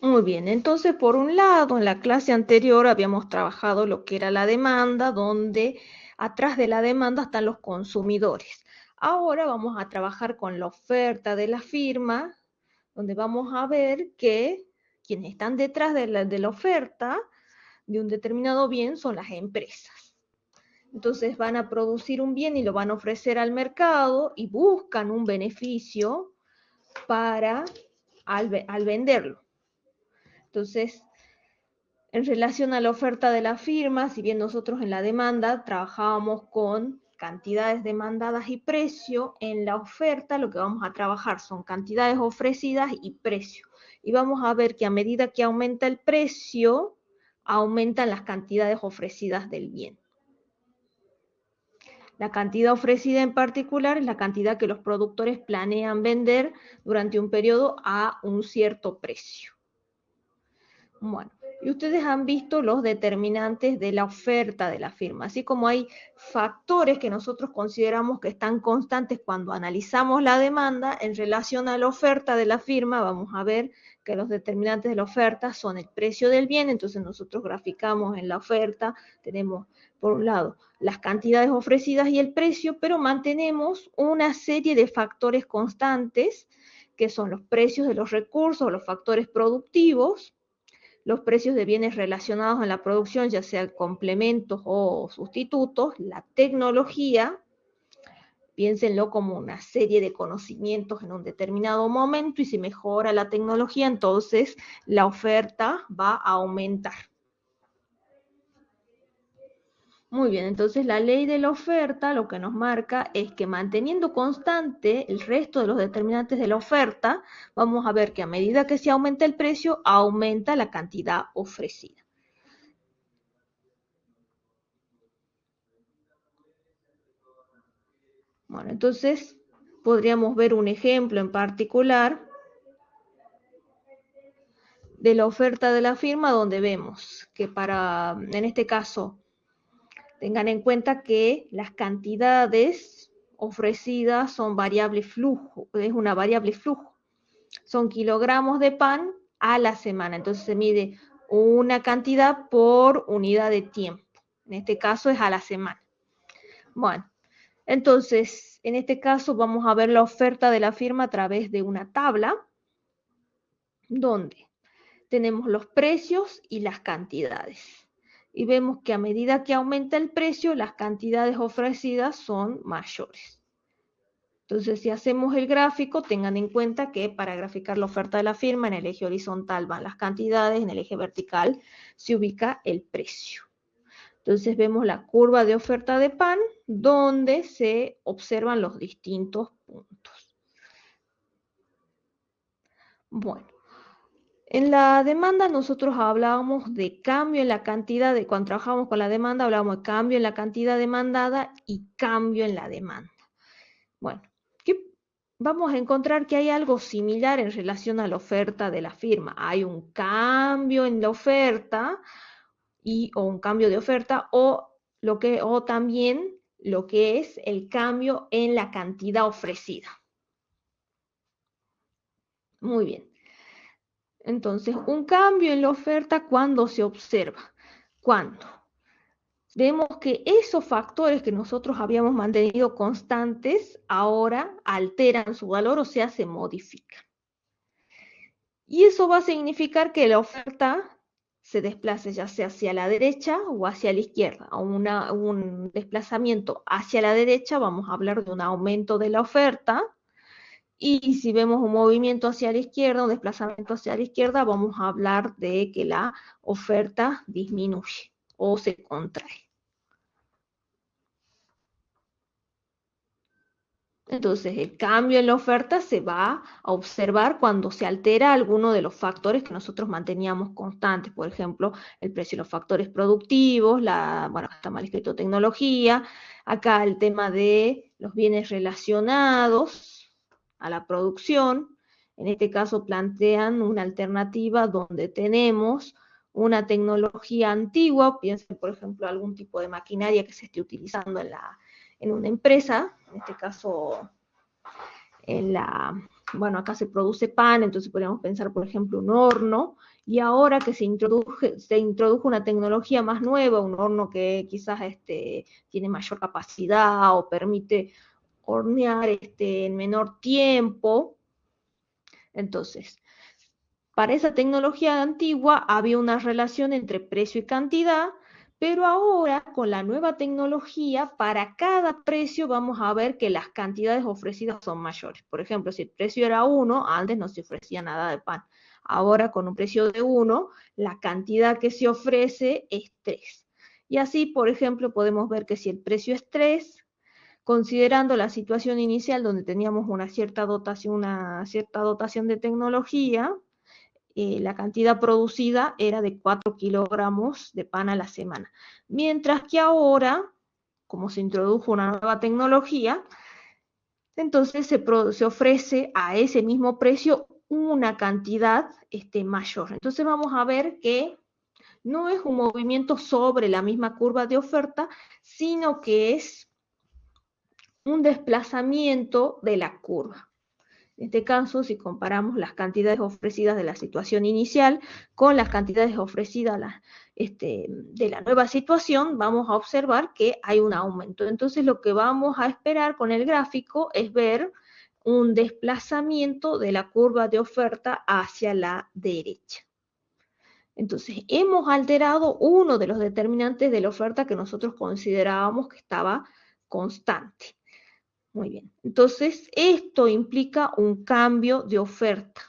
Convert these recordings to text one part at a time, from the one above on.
Muy bien, entonces por un lado, en la clase anterior habíamos trabajado lo que era la demanda, donde atrás de la demanda están los consumidores. Ahora vamos a trabajar con la oferta de la firma, donde vamos a ver que quienes están detrás de la oferta de un determinado bien son las empresas. Entonces van a producir un bien y lo van a ofrecer al mercado y buscan un beneficio para al venderlo. Entonces, en relación a la oferta de la firma, si bien nosotros en la demanda trabajábamos con cantidades demandadas y precio, en la oferta lo que vamos a trabajar son cantidades ofrecidas y precio. Y vamos a ver que a medida que aumenta el precio, aumentan las cantidades ofrecidas del bien. La cantidad ofrecida en particular es la cantidad que los productores planean vender durante un periodo a un cierto precio. Bueno, y ustedes han visto los determinantes de la oferta de la firma, así como hay factores que nosotros consideramos que están constantes cuando analizamos la demanda en relación a la oferta de la firma, vamos a ver que los determinantes de la oferta son el precio del bien, entonces nosotros graficamos en la oferta, tenemos por un lado las cantidades ofrecidas y el precio, pero mantenemos una serie de factores constantes que son los precios de los recursos, los factores productivos, los precios de bienes relacionados en la producción, ya sean complementos o sustitutos, la tecnología, piénsenlo como una serie de conocimientos en un determinado momento y si mejora la tecnología, entonces la oferta va a aumentar. Muy bien, entonces la ley de la oferta lo que nos marca es que manteniendo constante el resto de los determinantes de la oferta, vamos a ver que a medida que se aumenta el precio, aumenta la cantidad ofrecida. Bueno, entonces podríamos ver un ejemplo en particular de la oferta de la firma donde vemos que en este caso, tengan en cuenta que las cantidades ofrecidas son variable flujo, es una variable flujo. Son kilogramos de pan a la semana, entonces se mide una cantidad por unidad de tiempo. En este caso es a la semana. Bueno, entonces, en este caso vamos a ver la oferta de la firma a través de una tabla donde tenemos los precios y las cantidades. Y vemos que a medida que aumenta el precio, las cantidades ofrecidas son mayores. Entonces, si hacemos el gráfico, tengan en cuenta que para graficar la oferta de la firma, en el eje horizontal van las cantidades, en el eje vertical se ubica el precio. Entonces vemos la curva de oferta de pan, donde se observan los distintos puntos. Bueno, en la demanda nosotros hablábamos de cambio en la cantidad, cuando trabajamos con la demanda hablábamos de cambio en la cantidad demandada y cambio en la demanda. Bueno, vamos a encontrar que hay algo similar en relación a la oferta de la firma. Hay un cambio en la oferta o un cambio de oferta o también lo que es el cambio en la cantidad ofrecida. Muy bien. Entonces, un cambio en la oferta, ¿cuándo se observa? ¿Cuándo? Vemos que esos factores que nosotros habíamos mantenido constantes ahora alteran su valor, o sea, se modifican. Y eso va a significar que la oferta se desplace ya sea hacia la derecha o hacia la izquierda. Un desplazamiento hacia la derecha, vamos a hablar de un aumento de la oferta. Y si vemos un movimiento hacia la izquierda, un desplazamiento hacia la izquierda, vamos a hablar de que la oferta disminuye o se contrae. Entonces, el cambio en la oferta se va a observar cuando se altera alguno de los factores que nosotros manteníamos constantes, por ejemplo, el precio de los factores productivos, bueno, acá está mal escrito tecnología, acá el tema de los bienes relacionados a la producción, en este caso plantean una alternativa donde tenemos una tecnología antigua, piensen por ejemplo algún tipo de maquinaria que se esté utilizando en una empresa, en este caso bueno, acá se produce pan, entonces podríamos pensar, por ejemplo, un horno, y ahora que se introdujo una tecnología más nueva, un horno que quizás tiene mayor capacidad o permite hornear en menor tiempo. Entonces, para esa tecnología antigua había una relación entre precio y cantidad, pero ahora con la nueva tecnología, para cada precio vamos a ver que las cantidades ofrecidas son mayores. Por ejemplo, si el precio era 1, antes no se ofrecía nada de pan. Ahora con un precio de 1, la cantidad que se ofrece es 3. Y así, por ejemplo, podemos ver que si el precio es 3, considerando la situación inicial donde teníamos una cierta dotación de tecnología, la cantidad producida era de 4 kilogramos de pan a la semana. Mientras que ahora, como se introdujo una nueva tecnología, entonces se ofrece a ese mismo precio una cantidad mayor. Entonces vamos a ver que no es un movimiento sobre la misma curva de oferta, sino que es un desplazamiento de la curva. En este caso, si comparamos las cantidades ofrecidas de la situación inicial con las cantidades ofrecidas de la nueva situación, vamos a observar que hay un aumento. Entonces, lo que vamos a esperar con el gráfico es ver un desplazamiento de la curva de oferta hacia la derecha. Entonces, hemos alterado uno de los determinantes de la oferta que nosotros considerábamos que estaba constante. Muy bien, entonces esto implica un cambio de oferta.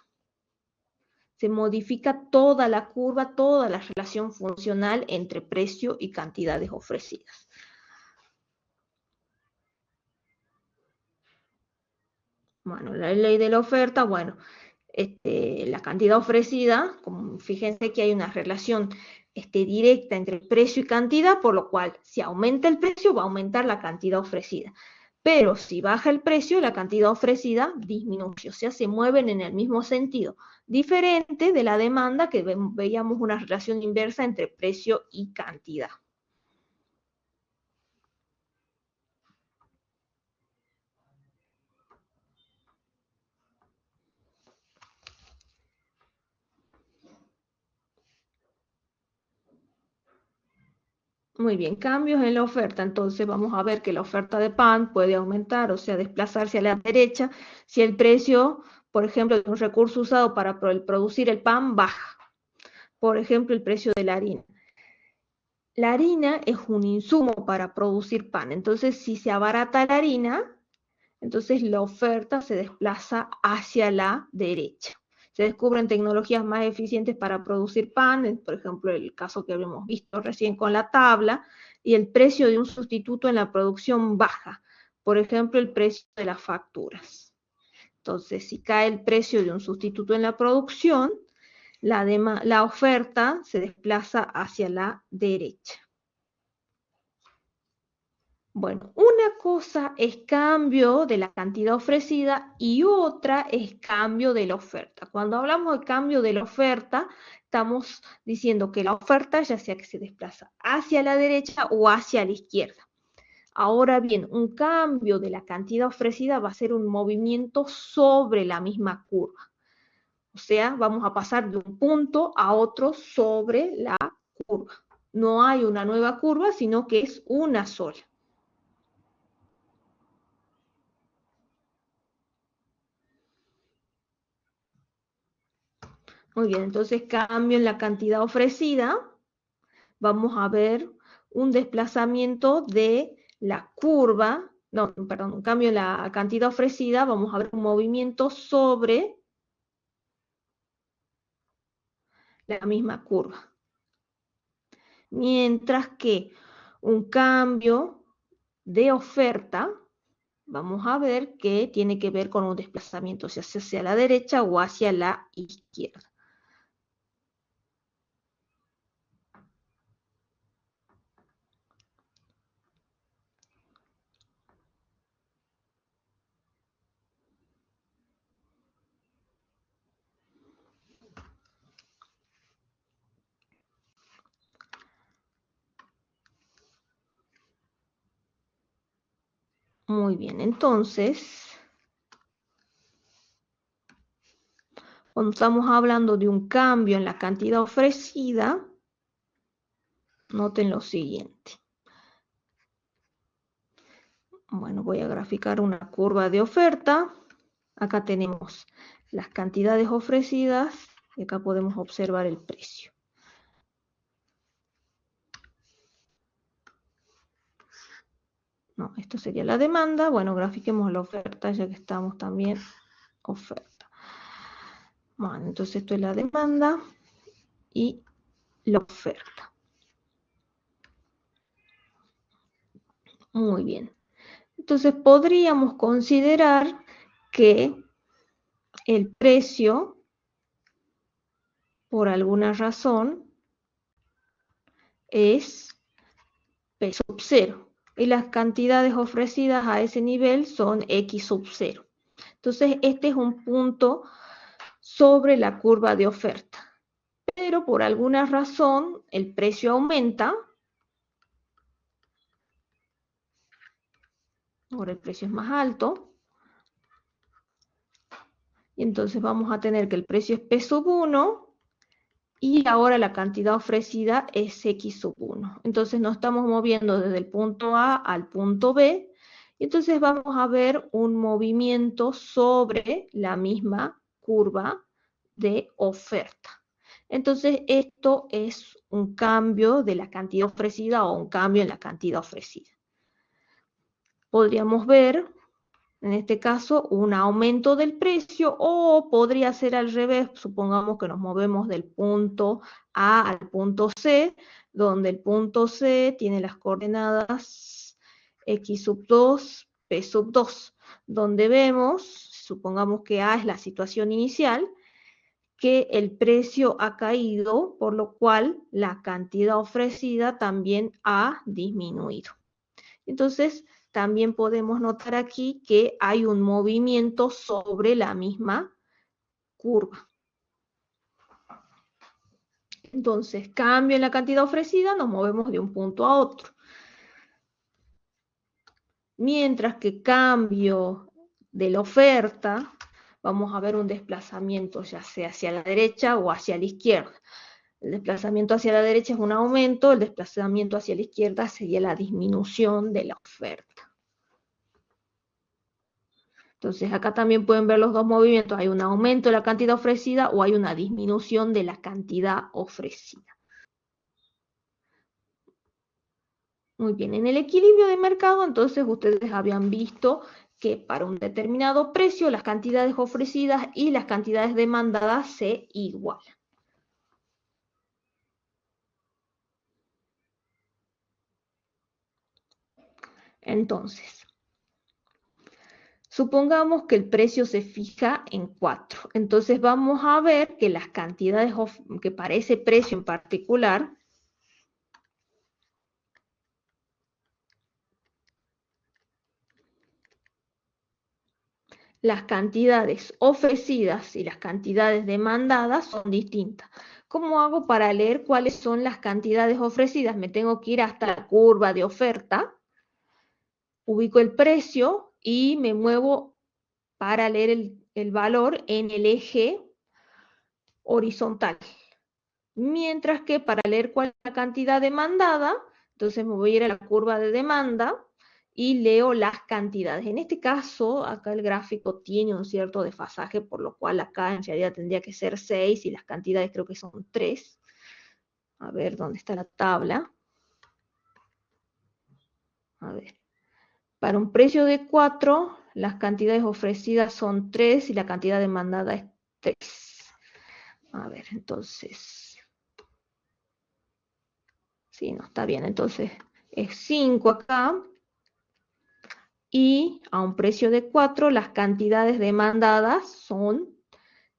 Se modifica toda la curva, toda la relación funcional entre precio y cantidades ofrecidas. Bueno, la ley de la oferta, bueno, la cantidad ofrecida, como fíjense que hay una relación directa entre precio y cantidad, por lo cual si aumenta el precio va a aumentar la cantidad ofrecida. Pero si baja el precio, la cantidad ofrecida disminuye, o sea, se mueven en el mismo sentido, diferente de la demanda que veíamos una relación inversa entre precio y cantidad. Muy bien, cambios en la oferta. Entonces vamos a ver que la oferta de pan puede aumentar, o sea, desplazarse a la derecha si el precio, por ejemplo, de un recurso usado para producir el pan baja. Por ejemplo, el precio de la harina. La harina es un insumo para producir pan. Entonces, si se abarata la harina, entonces la oferta se desplaza hacia la derecha. Se descubren tecnologías más eficientes para producir pan, por ejemplo, el caso que hemos visto recién con la tabla, y el precio de un sustituto en la producción baja, por ejemplo, el precio de las facturas. Entonces, si cae el precio de un sustituto en la producción, la oferta se desplaza hacia la derecha. Bueno, una cosa es cambio de la cantidad ofrecida y otra es cambio de la oferta. Cuando hablamos de cambio de la oferta, estamos diciendo que la oferta ya sea que se desplaza hacia la derecha o hacia la izquierda. Ahora bien, un cambio de la cantidad ofrecida va a ser un movimiento sobre la misma curva. O sea, vamos a pasar de un punto a otro sobre la curva. No hay una nueva curva, sino que es una sola. Muy bien, entonces cambio en la cantidad ofrecida, vamos a ver un desplazamiento de la curva, no, perdón, un cambio en la cantidad ofrecida, vamos a ver un movimiento sobre la misma curva. Mientras que un cambio de oferta, vamos a ver que tiene que ver con un desplazamiento, o sea, hacia la derecha o hacia la izquierda. Muy bien, entonces Cuando estamos hablando de un cambio en la cantidad ofrecida, noten lo siguiente. Bueno, voy a graficar una curva de oferta. Acá tenemos las cantidades ofrecidas y acá podemos observar el precio. No, esto sería la demanda. Bueno, grafiquemos la oferta ya que estamos también oferta. Bueno, entonces esto es la demanda y la oferta. Muy bien. Entonces podríamos considerar que el precio, por alguna razón, es P sub 0. Y las cantidades ofrecidas a ese nivel son X sub 0. Entonces este es un punto sobre la curva de oferta. Pero por alguna razón el precio aumenta. Ahora el precio es más alto. Y entonces vamos a tener que el precio es P sub 1 y ahora la cantidad ofrecida es X sub 1. Entonces nos estamos moviendo desde el punto A al punto B. Y entonces vamos a ver un movimiento sobre la misma curva de oferta. Entonces esto es un cambio de la cantidad ofrecida o un cambio en la cantidad ofrecida. Podríamos ver, en este caso, un aumento del precio o podría ser al revés. Supongamos que nos movemos del punto A al punto C, donde el punto C tiene las coordenadas X sub 2, P sub 2, donde vemos, supongamos que A es la situación inicial, que el precio ha caído, por lo cual la cantidad ofrecida también ha disminuido. Entonces, también podemos notar aquí que hay un movimiento sobre la misma curva. Entonces, cambio en la cantidad ofrecida, nos movemos de un punto a otro. Mientras que cambio de la oferta, vamos a ver un desplazamiento ya sea hacia la derecha o hacia la izquierda. El desplazamiento hacia la derecha es un aumento, el desplazamiento hacia la izquierda sería la disminución de la oferta. Entonces acá también pueden ver los dos movimientos, hay un aumento de la cantidad ofrecida o hay una disminución de la cantidad ofrecida. Muy bien, en el equilibrio de mercado entonces ustedes habían visto que para un determinado precio las cantidades ofrecidas y las cantidades demandadas se igualan. Entonces, supongamos que el precio se fija en 4. Entonces vamos a ver que las cantidades que para ese precio en particular, las cantidades ofrecidas y las cantidades demandadas son distintas. ¿Cómo hago para leer cuáles son las cantidades ofrecidas? Me tengo que ir hasta la curva de oferta, ubico el precio y me muevo para leer el valor en el eje horizontal. Mientras que para leer cuál es la cantidad demandada, entonces me voy a ir a la curva de demanda y leo las cantidades. En este caso, acá el gráfico tiene un cierto desfasaje, por lo cual acá en realidad tendría que ser 6 y las cantidades creo que son 3. A ver, ¿dónde está la tabla? A ver. Para un precio de 4, las cantidades ofrecidas son 3 y la cantidad demandada es 3. A ver, entonces... Sí, no, está bien. Entonces es 5 acá. Y a un precio de 4, las cantidades demandadas son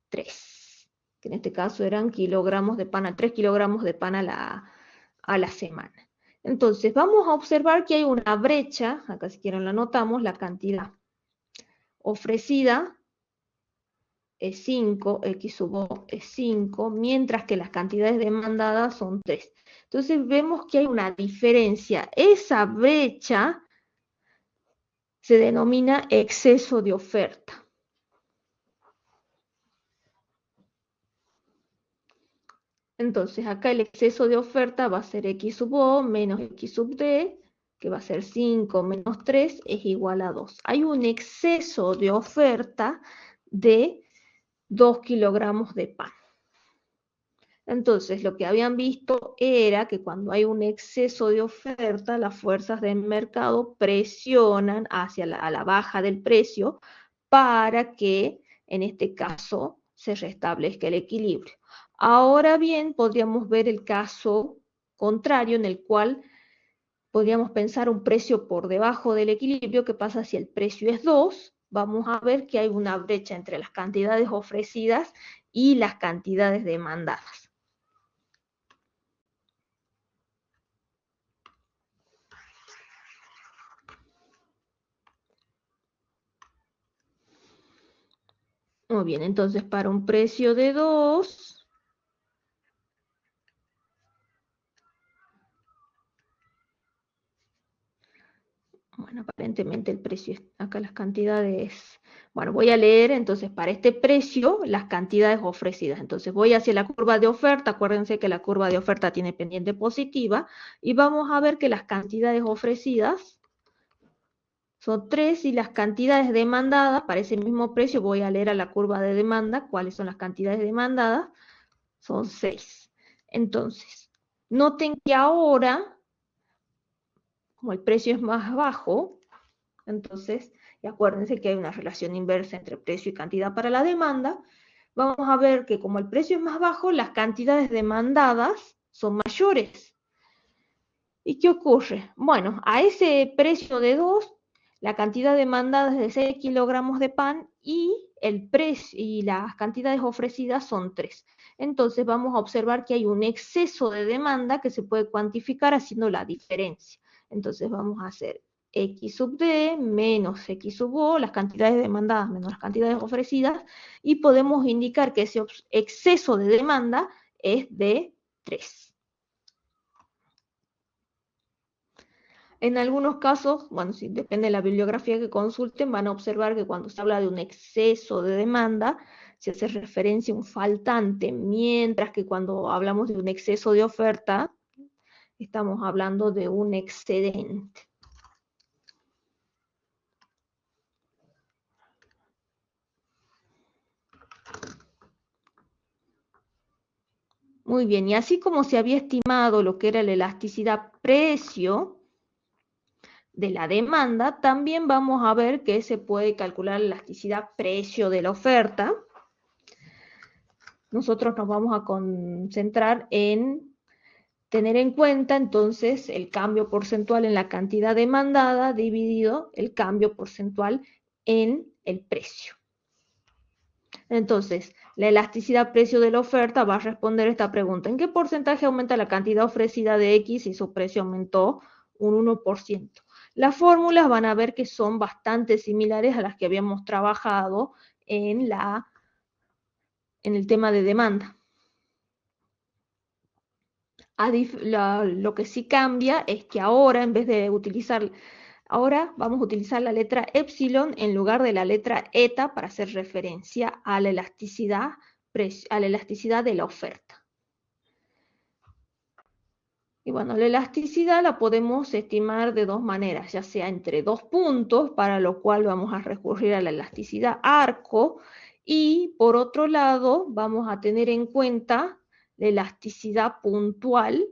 3. Que en este caso eran kilogramos de pan, 3 kilogramos de pan a la semana. Entonces vamos a observar que hay una brecha. Acá si quieren la anotamos. La cantidad ofrecida es 5, X sub O es 5, mientras que las cantidades demandadas son 3. Entonces vemos que hay una diferencia. Esa brecha se denomina exceso de oferta. Entonces, acá el exceso de oferta va a ser X sub O menos X sub D, que va a ser 5 menos 3 es igual a 2. Hay un exceso de oferta de 2 kilogramos de pan. Entonces, lo que habían visto era que cuando hay un exceso de oferta, las fuerzas del mercado presionan hacia a la baja del precio para que, en este caso, se restablezca el equilibrio. Ahora bien, podríamos ver el caso contrario en el cual podríamos pensar un precio por debajo del equilibrio. ¿Qué pasa si el precio es 2? Vamos a ver que hay una brecha entre las cantidades ofrecidas y las cantidades demandadas. Muy bien, entonces para un precio de 2, bueno, aparentemente el precio, acá las cantidades, bueno, voy a leer entonces para este precio las cantidades ofrecidas. Entonces voy hacia la curva de oferta, acuérdense que la curva de oferta tiene pendiente positiva, y vamos a ver que las cantidades ofrecidas son 3 y las cantidades demandadas para ese mismo precio, voy a leer a la curva de demanda cuáles son las cantidades demandadas, son 6. Entonces, noten que ahora, como el precio es más bajo, entonces, y acuérdense que hay una relación inversa entre precio y cantidad para la demanda, vamos a ver que como el precio es más bajo, las cantidades demandadas son mayores. ¿Y qué ocurre? Bueno, a ese precio de 2, la cantidad demandada es de 6 kilogramos de pan y el precio y las cantidades ofrecidas son 3. Entonces vamos a observar que hay un exceso de demanda que se puede cuantificar haciendo la diferencia. Entonces vamos a hacer X sub D menos X sub O, las cantidades demandadas menos las cantidades ofrecidas, y podemos indicar que ese exceso de demanda es de 3. En algunos casos, bueno, si depende de la bibliografía que consulten, van a observar que cuando se habla de un exceso de demanda, se hace referencia a un faltante, mientras que cuando hablamos de un exceso de oferta, estamos hablando de un excedente. Muy bien, y así como se había estimado lo que era la elasticidad precio de la demanda, también vamos a ver que se puede calcular la elasticidad precio de la oferta. Nosotros nos vamos a concentrar en tener en cuenta entonces el cambio porcentual en la cantidad demandada dividido el cambio porcentual en el precio. Entonces, la elasticidad precio de la oferta va a responder esta pregunta: ¿en qué porcentaje aumenta la cantidad ofrecida de X si su precio aumentó un 1%? Las fórmulas van a ver que son bastante similares a las que habíamos trabajado en el tema de demanda. Lo que sí cambia es que ahora, en vez de utilizar, ahora vamos a utilizar la letra epsilon en lugar de la letra eta para hacer referencia a la elasticidad de la oferta. Y bueno, la elasticidad la podemos estimar de dos maneras, ya sea entre dos puntos, para lo cual vamos a recurrir a la elasticidad arco, y por otro lado vamos a tener en cuenta la elasticidad puntual,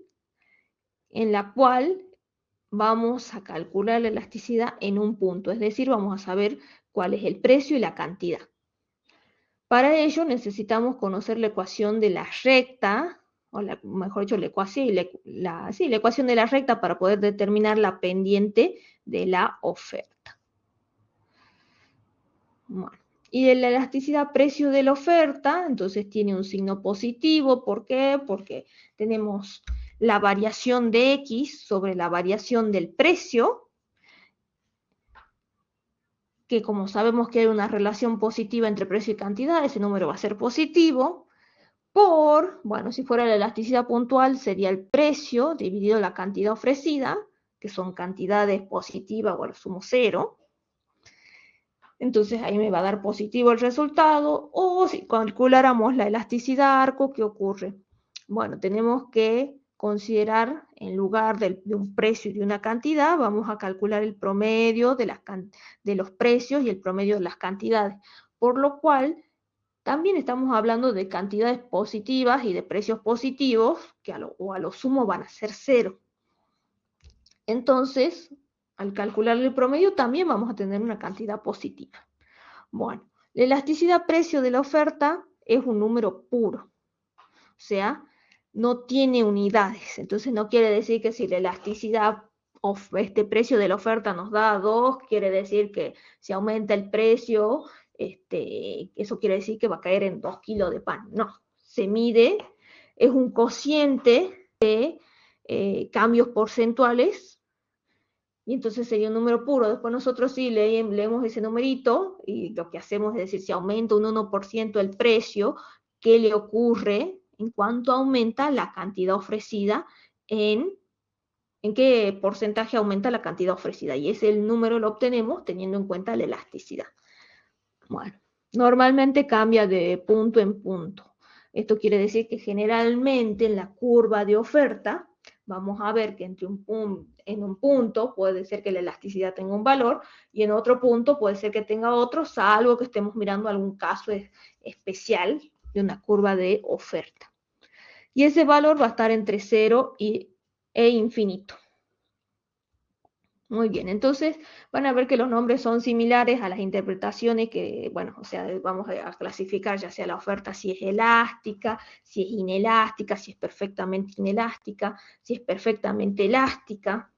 en la cual vamos a calcular la elasticidad en un punto, es decir, vamos a saber cuál es el precio y la cantidad. Para ello necesitamos conocer la ecuación de la recta, o mejor dicho, la ecuación de la recta para poder determinar la pendiente de la oferta. Bueno, y de la elasticidad precio de la oferta, entonces tiene un signo positivo. ¿Por qué? Porque tenemos la variación de X sobre la variación del precio, que como sabemos que hay una relación positiva entre precio y cantidad, ese número va a ser positivo, bueno, si fuera la elasticidad puntual, sería el precio dividido la cantidad ofrecida, que son cantidades positivas o al sumo 0. Entonces ahí me va a dar positivo el resultado. O si calculáramos la elasticidad arco, ¿qué ocurre? bueno, tenemos que considerar, en lugar de un precio y de una cantidad, vamos a calcular el promedio de los precios y el promedio de las cantidades. Por lo cual, también estamos hablando de cantidades positivas y de precios positivos, que a lo sumo van a ser cero. Entonces, al calcular el promedio, también vamos a tener una cantidad positiva. Bueno, la elasticidad precio de la oferta es un número puro. O sea, no tiene unidades. Entonces no quiere decir que si la elasticidad o este precio de la oferta nos da 2, quiere decir que si aumenta el precio, eso quiere decir que va a caer en 2 kilos de pan. No, se mide, es un cociente de cambios porcentuales y entonces sería un número puro. Después nosotros sí leemos ese numerito y lo que hacemos es decir, si aumenta un 1% el precio, ¿qué le ocurre en cuanto aumenta la cantidad ofrecida? ¿En qué porcentaje aumenta la cantidad ofrecida? Y ese número lo obtenemos teniendo en cuenta la elasticidad. Bueno, normalmente cambia de punto en punto. Esto quiere decir que generalmente en la curva de oferta vamos a ver que en un punto puede ser que la elasticidad tenga un valor y en otro punto puede ser que tenga otro, salvo que estemos mirando algún caso especial de una curva de oferta. Y ese valor va a estar entre 0 e infinito. Muy bien, entonces van a ver que los nombres son similares a las interpretaciones que, bueno, o sea, vamos a clasificar ya sea la oferta si es elástica, si es inelástica, si es perfectamente inelástica, si es perfectamente elástica.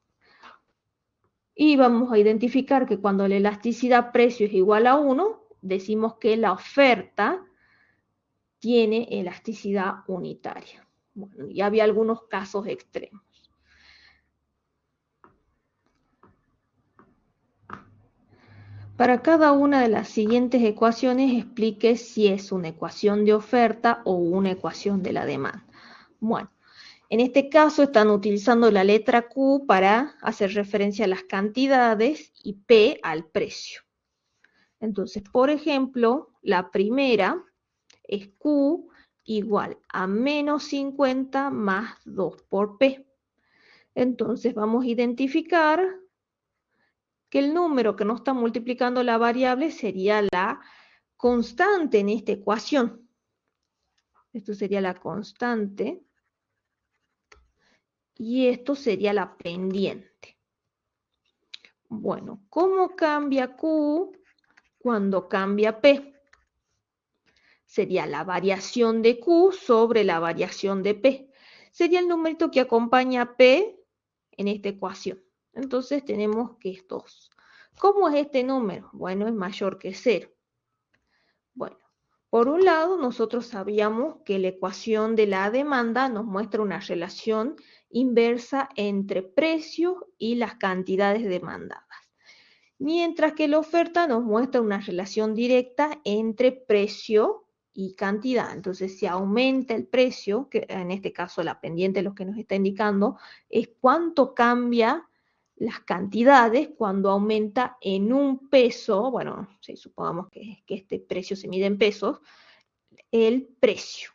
Y vamos a identificar que cuando la elasticidad precio es igual a 1, decimos que la oferta tiene elasticidad unitaria. Bueno, y había algunos casos extremos. Para cada una de las siguientes ecuaciones explique si es una ecuación de oferta o una ecuación de la demanda. Bueno, en este caso están utilizando la letra Q para hacer referencia a las cantidades y P al precio. Entonces, por ejemplo, la primera es Q igual a menos 50 más 2 por P. Entonces vamos a identificar que el número que nos está multiplicando la variable sería la constante en esta ecuación. Esto sería la constante y esto sería la pendiente. Bueno, ¿cómo cambia Q cuando cambia P? Sería la variación de Q sobre la variación de P. Sería el numerito que acompaña a P en esta ecuación. Entonces tenemos que es 2. ¿Cómo es este número? Bueno, es mayor que 0. Bueno, por un lado, nosotros sabíamos que la ecuación de la demanda nos muestra una relación inversa entre precio y las cantidades demandadas, mientras que la oferta nos muestra una relación directa entre precio y cantidad. Entonces, si aumenta el precio, que en este caso la pendiente lo que nos está indicando es cuánto cambia las cantidades cuando aumenta en un peso, bueno, si supongamos que este precio se mide en pesos, el precio.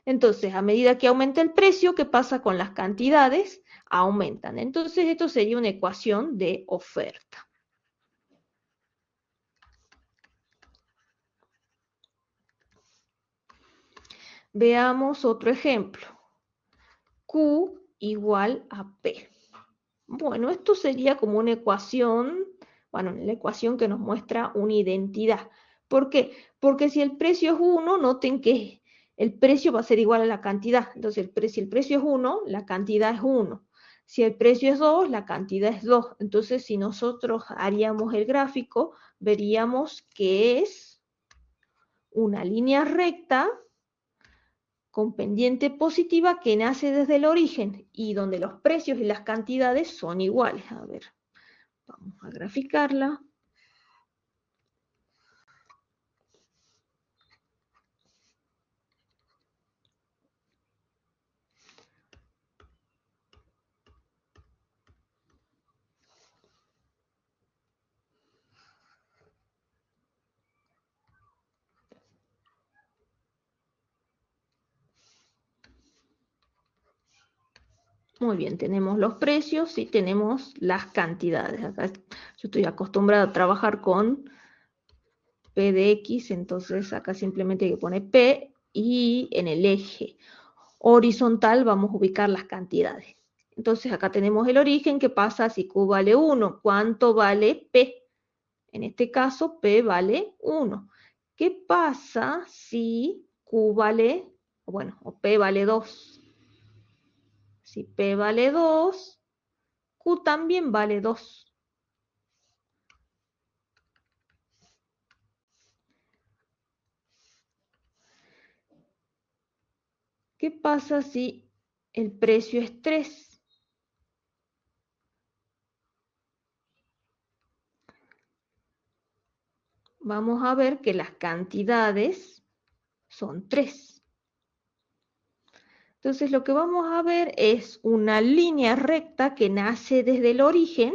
Entonces, a medida que aumenta el precio, ¿qué pasa con las cantidades? Aumentan. Entonces, esto sería una ecuación de oferta. Veamos otro ejemplo. Q igual a P. Bueno, esto sería como una ecuación, bueno, la ecuación que nos muestra una identidad. ¿Por qué? Porque si el precio es 1, noten que el precio va a ser igual a la cantidad. Entonces, si el precio es 1, la cantidad es 1. Si el precio es 2, la cantidad es 2. Entonces, si nosotros haríamos el gráfico, veríamos que es una línea recta con pendiente positiva que nace desde el origen y donde los precios y las cantidades son iguales. A ver, vamos a graficarla. Muy bien, tenemos los precios y tenemos las cantidades. Acá yo estoy acostumbrada a trabajar con P de X, entonces acá simplemente hay que poner P y en el eje horizontal vamos a ubicar las cantidades. Entonces acá tenemos el origen. ¿Qué pasa si Q vale 1? ¿Cuánto vale P? En este caso, P vale 1. ¿Qué pasa si Q vale, bueno, o P vale 2? Si P vale 2, Q también vale 2. ¿Qué pasa si el precio es 3? Vamos a ver que las cantidades son 3. Entonces lo que vamos a ver es una línea recta que nace desde el origen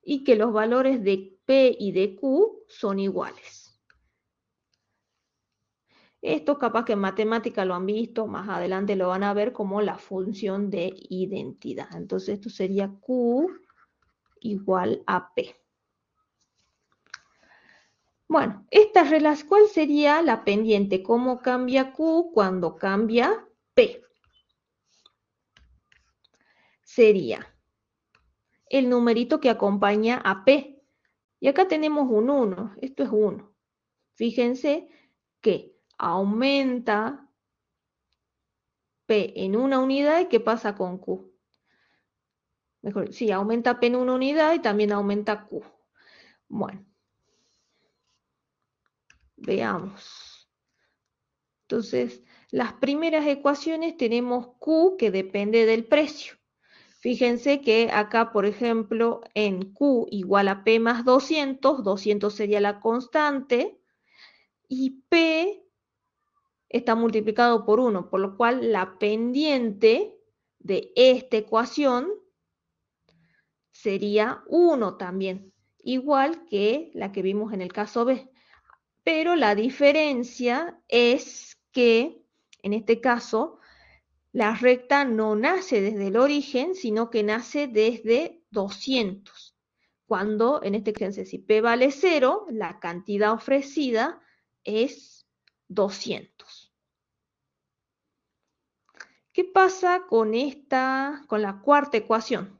y que los valores de P y de Q son iguales. Esto capaz que en matemática lo han visto, más adelante lo van a ver como la función de identidad. Entonces esto sería Q igual a P. Bueno, ¿cuál sería la pendiente? ¿Cómo cambia Q cuando cambia P? Sería el numerito que acompaña a P. Y acá tenemos un 1, esto es 1. Fíjense que aumenta P en una unidad y ¿qué pasa con Q? Mejor, sí, aumenta P en una unidad y también aumenta Q. Bueno, veamos. Entonces, las primeras ecuaciones tenemos Q que depende del precio. Fíjense que acá, por ejemplo, en Q igual a P más 200, 200 sería la constante, y P está multiplicado por 1, por lo cual la pendiente de esta ecuación sería 1 también, igual que la que vimos en el caso B. Pero la diferencia es que, en este caso, la recta no nace desde el origen, sino que nace desde 200. Cuando, en este caso, si P vale 0, la cantidad ofrecida es 200. ¿Qué pasa con la cuarta ecuación?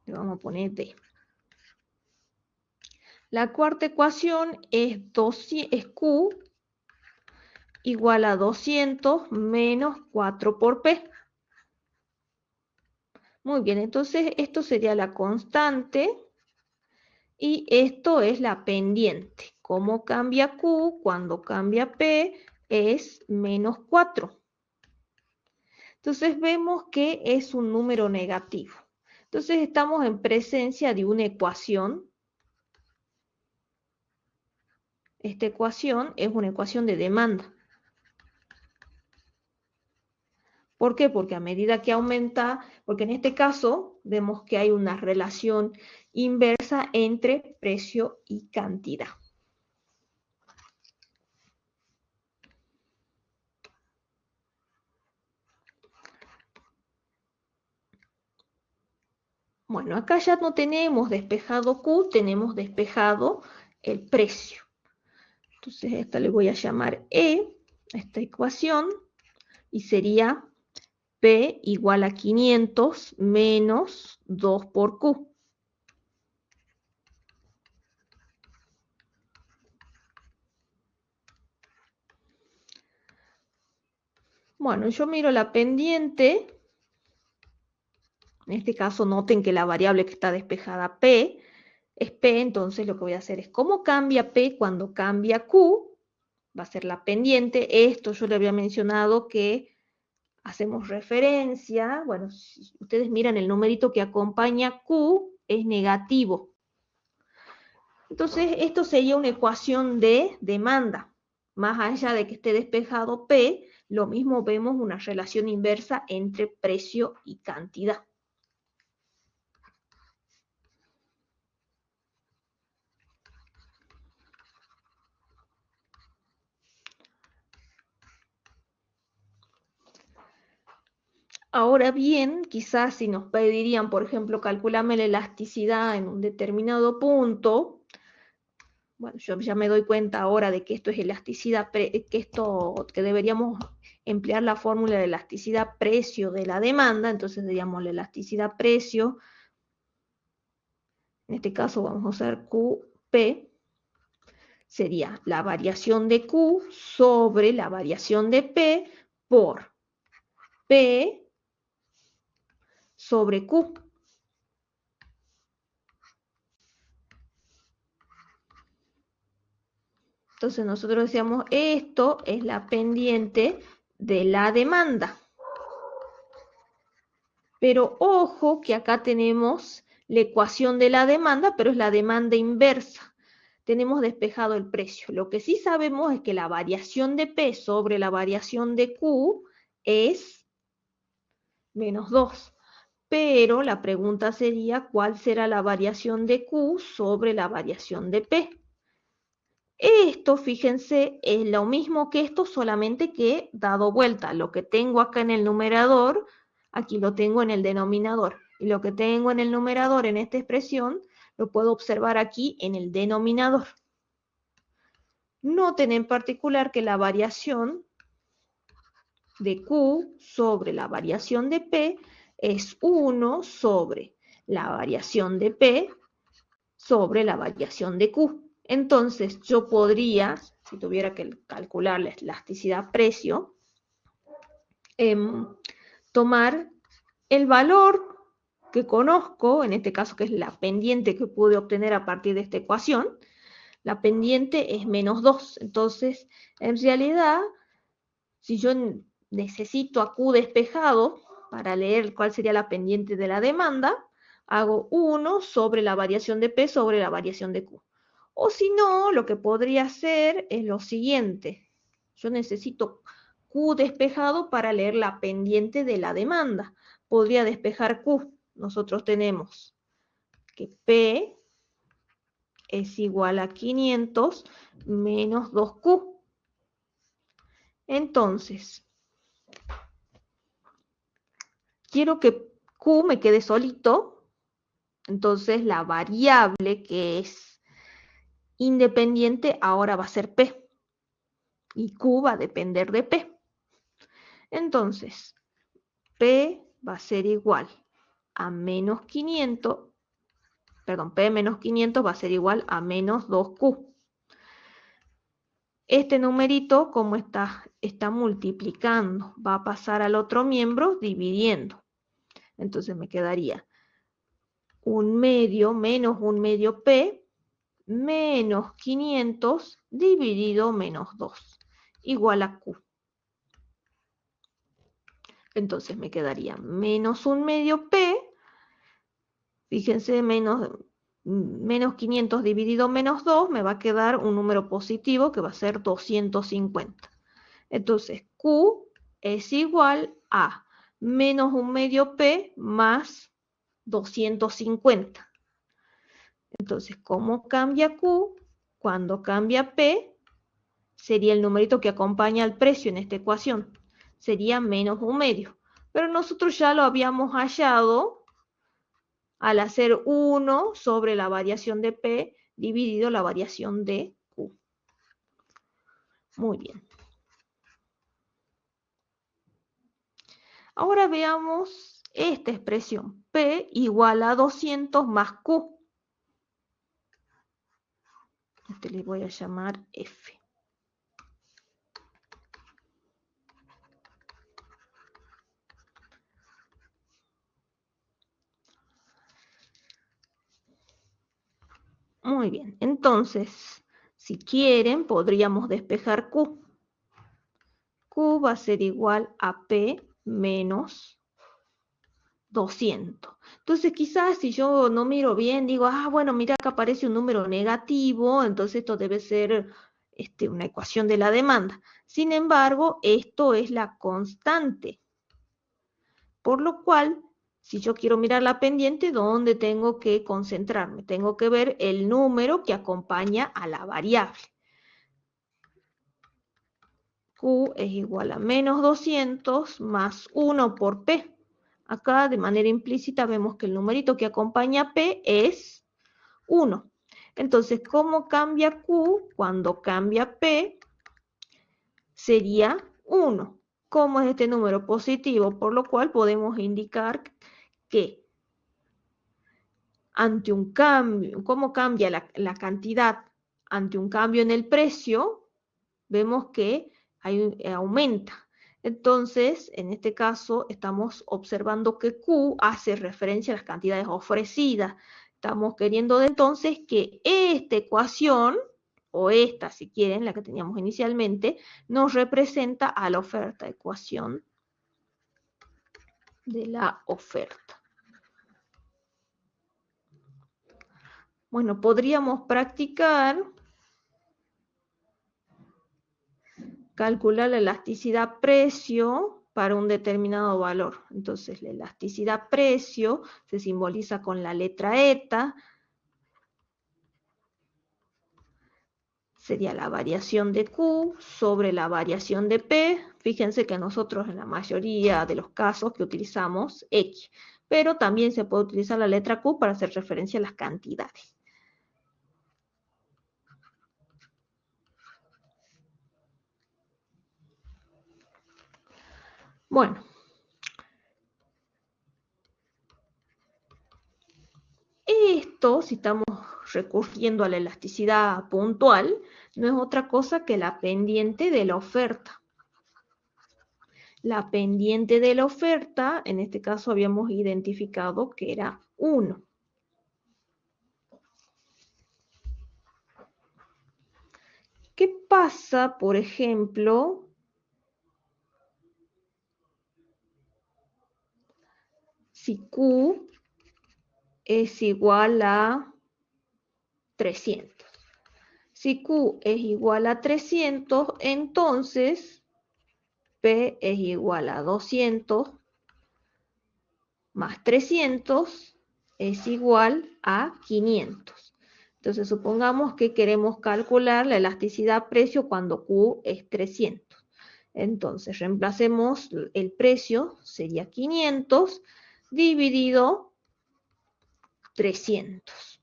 Le vamos a poner D. La cuarta ecuación es Q igual a 200 menos 4 por P. Muy bien, entonces esto sería la constante y esto es la pendiente. ¿Cómo cambia Q? Cuando cambia P es menos 4. Entonces vemos que es un número negativo. Entonces estamos en presencia de una ecuación. Esta ecuación es una ecuación de demanda. ¿Por qué? Porque a medida que aumenta, porque en este caso vemos que hay una relación inversa entre precio y cantidad. Bueno, acá ya no tenemos despejado Q, tenemos despejado el precio. Entonces esta le voy a llamar E, esta ecuación, y sería P igual a 500 menos 2 por Q. Bueno, yo miro la pendiente. En este caso noten que la variable que está despejada P es P, entonces lo que voy a hacer es cómo cambia P cuando cambia Q, va a ser la pendiente. Esto yo le había mencionado que hacemos referencia, bueno, si ustedes miran el numerito que acompaña Q es negativo. Entonces esto sería una ecuación de demanda. Más allá de que esté despejado P, lo mismo vemos una relación inversa entre precio y cantidad. Ahora bien, quizás si nos pedirían, por ejemplo, calculame la elasticidad en un determinado punto, bueno, yo ya me doy cuenta ahora de que esto es elasticidad, que deberíamos emplear la fórmula de elasticidad precio de la demanda, entonces diríamos la elasticidad precio, en este caso vamos a usar QP, sería la variación de Q sobre la variación de P por P sobre Q. Entonces nosotros decíamos, esto es la pendiente de la demanda. Pero ojo que acá tenemos la ecuación de la demanda, pero es la demanda inversa. Tenemos despejado el precio. Lo que sí sabemos es que la variación de P sobre la variación de Q es menos 2. Pero la pregunta sería, ¿cuál será la variación de Q sobre la variación de P? Esto, fíjense, es lo mismo que esto, solamente que dado vuelta. Lo que tengo acá en el numerador, aquí lo tengo en el denominador. Y lo que tengo en el numerador, en esta expresión, lo puedo observar aquí en el denominador. Noten en particular que la variación de Q sobre la variación de P es 1 sobre la variación de P sobre la variación de Q. Entonces yo podría, si tuviera que calcular la elasticidad precio, tomar el valor que conozco, en este caso que es la pendiente que pude obtener a partir de esta ecuación. La pendiente es menos 2. Entonces, en realidad, si yo necesito a Q despejado para leer cuál sería la pendiente de la demanda, hago 1 sobre la variación de P sobre la variación de Q. O si no, lo que podría hacer es lo siguiente. Yo necesito Q despejado para leer la pendiente de la demanda. Podría despejar Q. Nosotros tenemos que P es igual a 500 menos 2Q. Entonces, quiero que Q me quede solito. Entonces, la variable que es independiente ahora va a ser P. Y Q va a depender de P. Entonces, P va a ser igual a menos 500, perdón, P menos 500 va a ser igual a menos 2Q. Este numerito, como está multiplicando, va a pasar al otro miembro dividiendo. Entonces me quedaría 1/2 menos 1/2 P menos 500 dividido menos 2 igual a Q. Entonces me quedaría menos 1/2 P, fíjense, menos 500 dividido menos 2, me va a quedar un número positivo que va a ser 250. Entonces Q es igual a menos 1/2 P más 250. Entonces, ¿cómo cambia Q? Cuando cambia P, sería el numerito que acompaña al precio en esta ecuación. Sería menos 1/2. Pero nosotros ya lo habíamos hallado al hacer 1 sobre la variación de P dividido la variación de Q. Muy bien. Ahora veamos esta expresión. P igual a 200 más Q. Este le voy a llamar F. Muy bien, entonces, si quieren, podríamos despejar Q. Q va a ser igual a P menos 200. Entonces, quizás si yo no miro bien, digo, bueno, mira que aparece un número negativo, entonces esto debe ser una ecuación de la demanda. Sin embargo, esto es la constante. Por lo cual, si yo quiero mirar la pendiente, ¿dónde tengo que concentrarme? Tengo que ver el número que acompaña a la variable. Q es igual a menos 200 más 1 por P. Acá de manera implícita vemos que el numerito que acompaña a P es 1. Entonces, ¿cómo cambia Q? Cuando cambia P sería 1. ¿Cómo es este número? Positivo, por lo cual podemos indicar que ante un cambio, ¿cómo cambia la cantidad ante un cambio en el precio? Vemos que aumenta. Entonces, en este caso, estamos observando que Q hace referencia a las cantidades ofrecidas. Estamos queriendo entonces que esta ecuación, o esta si quieren, la que teníamos inicialmente, nos representa a la oferta, ecuación de la oferta. Bueno, podríamos practicar calcular la elasticidad precio para un determinado valor. Entonces, la elasticidad precio se simboliza con la letra eta, sería la variación de Q sobre la variación de P. Fíjense que nosotros en la mayoría de los casos que utilizamos X, pero también se puede utilizar la letra Q para hacer referencia a las cantidades. Bueno, esto, si estamos recurriendo a la elasticidad puntual, no es otra cosa que la pendiente de la oferta. La pendiente de la oferta, en este caso habíamos identificado que era 1. ¿Qué pasa, por ejemplo, si Q es igual a 300? Si Q es igual a 300, entonces P es igual a 200 más 300 es igual a 500. Entonces, supongamos que queremos calcular la elasticidad precio cuando Q es 300. Entonces, reemplacemos el precio, sería 500 dividido 300.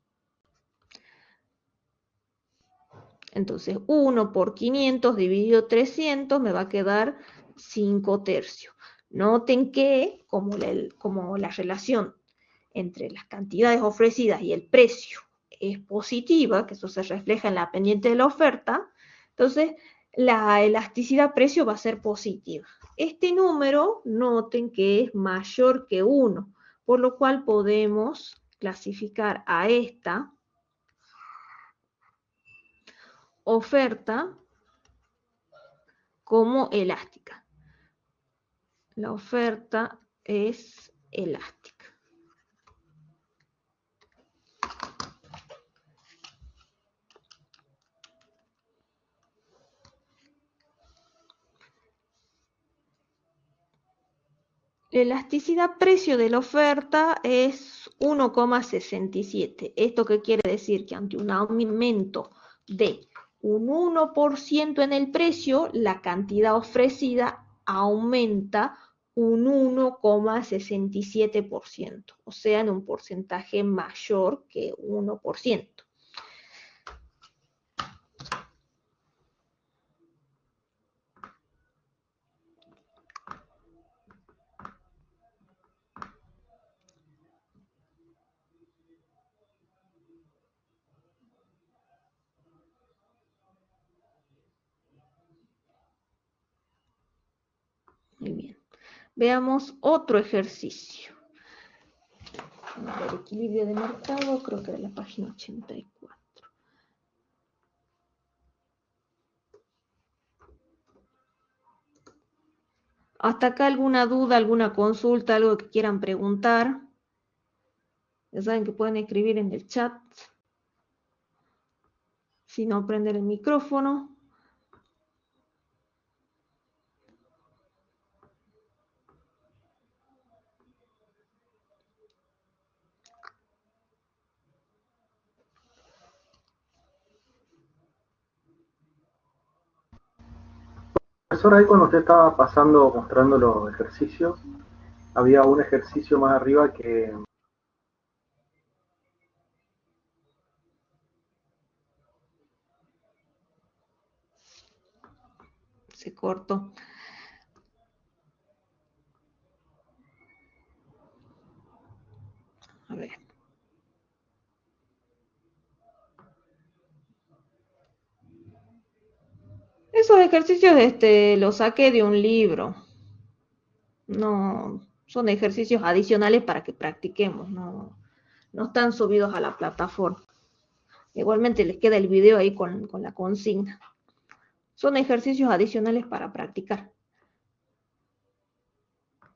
Entonces, 1 por 500 dividido 300 me va a quedar 5 tercios. Noten que, como la relación entre las cantidades ofrecidas y el precio es positiva, que eso se refleja en la pendiente de la oferta, entonces la elasticidad precio va a ser positiva. Este número, noten que es mayor que 1, por lo cual podemos clasificar a esta oferta como elástica. La oferta es elástica. La elasticidad precio de la oferta es 1,67. ¿Esto qué quiere decir? Que ante un aumento de un 1% en el precio, la cantidad ofrecida aumenta un 1,67%, o sea, en un porcentaje mayor que 1%. Muy bien. Veamos otro ejercicio. El equilibrio de mercado, creo que era la página 84. ¿Hasta acá alguna duda, alguna consulta, algo que quieran preguntar? Ya saben que pueden escribir en el chat. Si no, prender el micrófono. Profesor, ahí cuando usted estaba pasando, mostrando los ejercicios, había un ejercicio más arriba que Se cortó. A ver. Esos ejercicios los saqué de un libro. No, son ejercicios adicionales para que practiquemos, no están subidos a la plataforma. Igualmente les queda el video ahí con la consigna. Son ejercicios adicionales para practicar.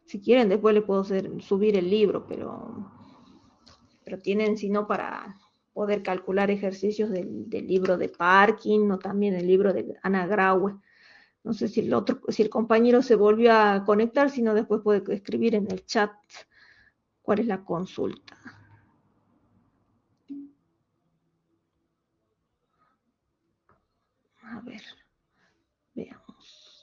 Si quieren, después les puedo subir el libro, pero tienen, sino para poder calcular ejercicios del libro de Parkin o también el libro de Ana Graue. No sé si el compañero se volvió a conectar, sino después puede escribir en el chat cuál es la consulta. A ver, veamos.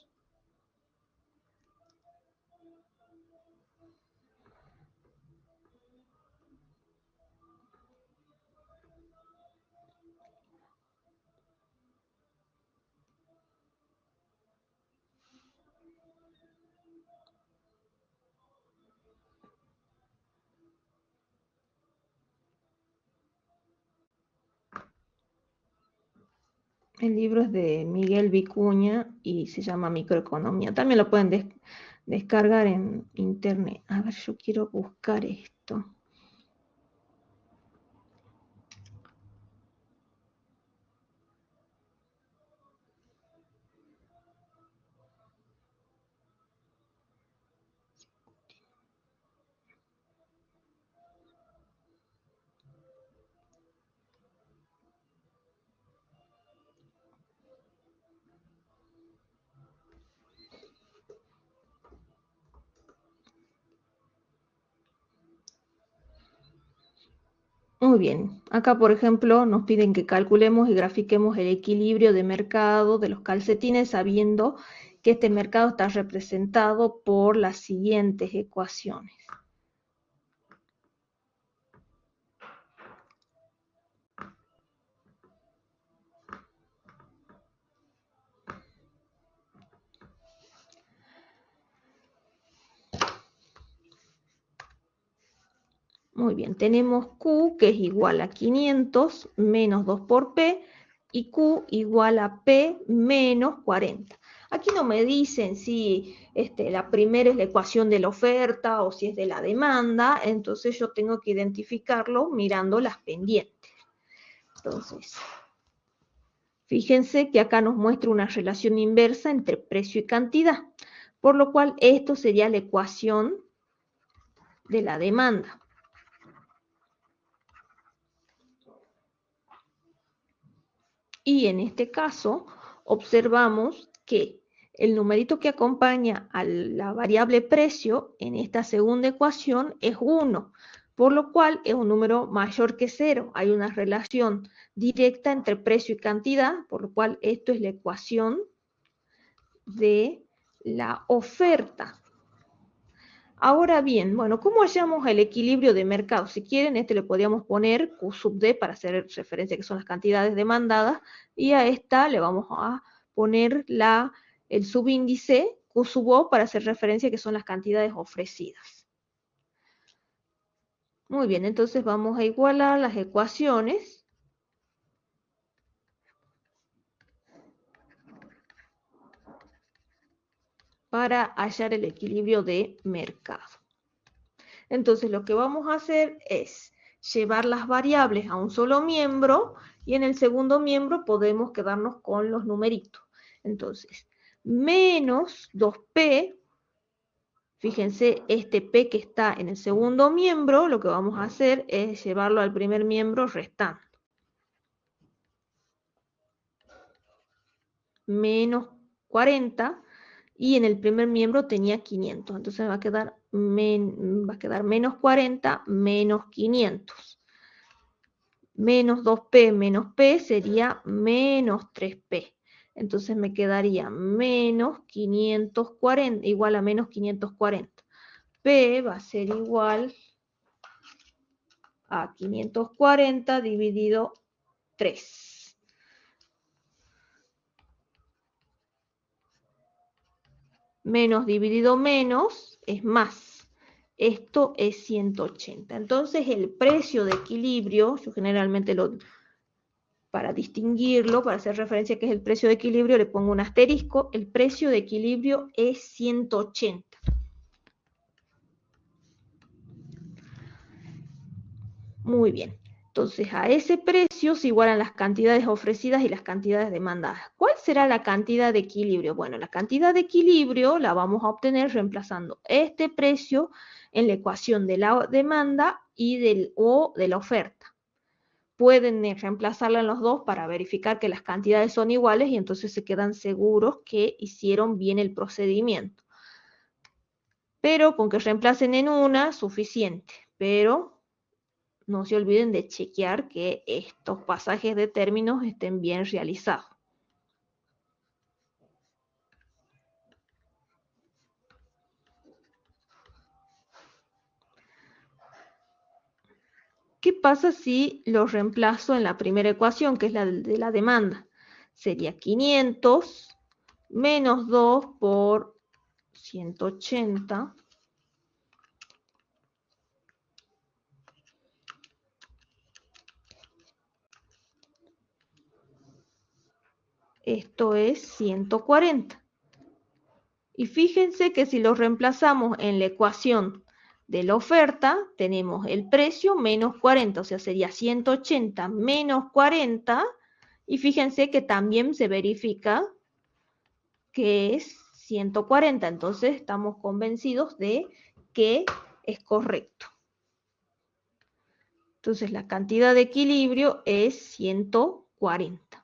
El libro es de Miguel Vicuña y se llama Microeconomía. También lo pueden descargar en internet. A ver, yo quiero buscar esto. Muy bien, acá por ejemplo nos piden que calculemos y grafiquemos el equilibrio de mercado de los calcetines sabiendo que este mercado está representado por las siguientes ecuaciones. Muy bien, tenemos Q que es igual a 500 menos 2 por P y Q igual a P menos 40. Aquí no me dicen si la primera es la ecuación de la oferta o si es de la demanda, entonces yo tengo que identificarlo mirando las pendientes. Entonces, fíjense que acá nos muestra una relación inversa entre precio y cantidad, por lo cual esto sería la ecuación de la demanda. Y en este caso observamos que el numerito que acompaña a la variable precio en esta segunda ecuación es 1, por lo cual es un número mayor que 0. Hay una relación directa entre precio y cantidad, por lo cual esto es la ecuación de la oferta. Ahora bien, bueno, ¿cómo hallamos el equilibrio de mercado? Si quieren, le podríamos poner Q sub D para hacer referencia a que son las cantidades demandadas, y a esta le vamos a poner el subíndice Q sub O para hacer referencia a que son las cantidades ofrecidas. Muy bien, entonces vamos a igualar las ecuaciones. Para hallar el equilibrio de mercado. Entonces lo que vamos a hacer es llevar las variables a un solo miembro y en el segundo miembro podemos quedarnos con los numeritos. Entonces, menos 2P, fíjense, este P que está en el segundo miembro, lo que vamos a hacer es llevarlo al primer miembro restando. Menos 40 y en el primer miembro tenía 500, entonces va a quedar menos 40 menos 500. Menos 2P menos P sería menos 3P. Entonces me quedaría menos 540, igual a menos 540. P va a ser igual a 540 dividido 3. Menos dividido menos es más. Esto es 180. Entonces el precio de equilibrio, yo generalmente para distinguirlo, para hacer referencia a qué es el precio de equilibrio, le pongo un asterisco. El precio de equilibrio es 180. Muy bien. Entonces, a ese precio se igualan las cantidades ofrecidas y las cantidades demandadas. ¿Cuál será la cantidad de equilibrio? Bueno, la cantidad de equilibrio la vamos a obtener reemplazando este precio en la ecuación de la demanda y de la oferta. Pueden reemplazarla en los dos para verificar que las cantidades son iguales y entonces se quedan seguros que hicieron bien el procedimiento. Pero con que reemplacen en una, suficiente. Pero no se olviden de chequear que estos pasajes de términos estén bien realizados. ¿Qué pasa si los reemplazo en la primera ecuación, que es la de la demanda? Sería 500 menos 2 por 180. Esto es 140. Y fíjense que si los reemplazamos en la ecuación de la oferta, tenemos el precio menos 40, o sea, sería 180 menos 40, y fíjense que también se verifica que es 140, entonces estamos convencidos de que es correcto. Entonces la cantidad de equilibrio es 140.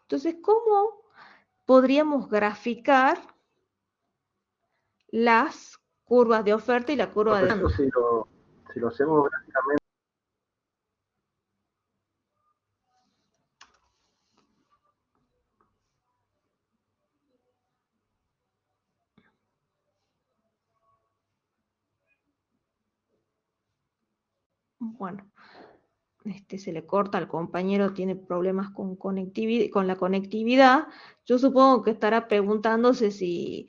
Entonces, ¿cómo podríamos graficar las curvas de oferta y la curva de demanda? Si lo hacemos gráficamente, Bueno, se le corta al compañero, tiene problemas con la conectividad. Yo supongo que estará preguntándose si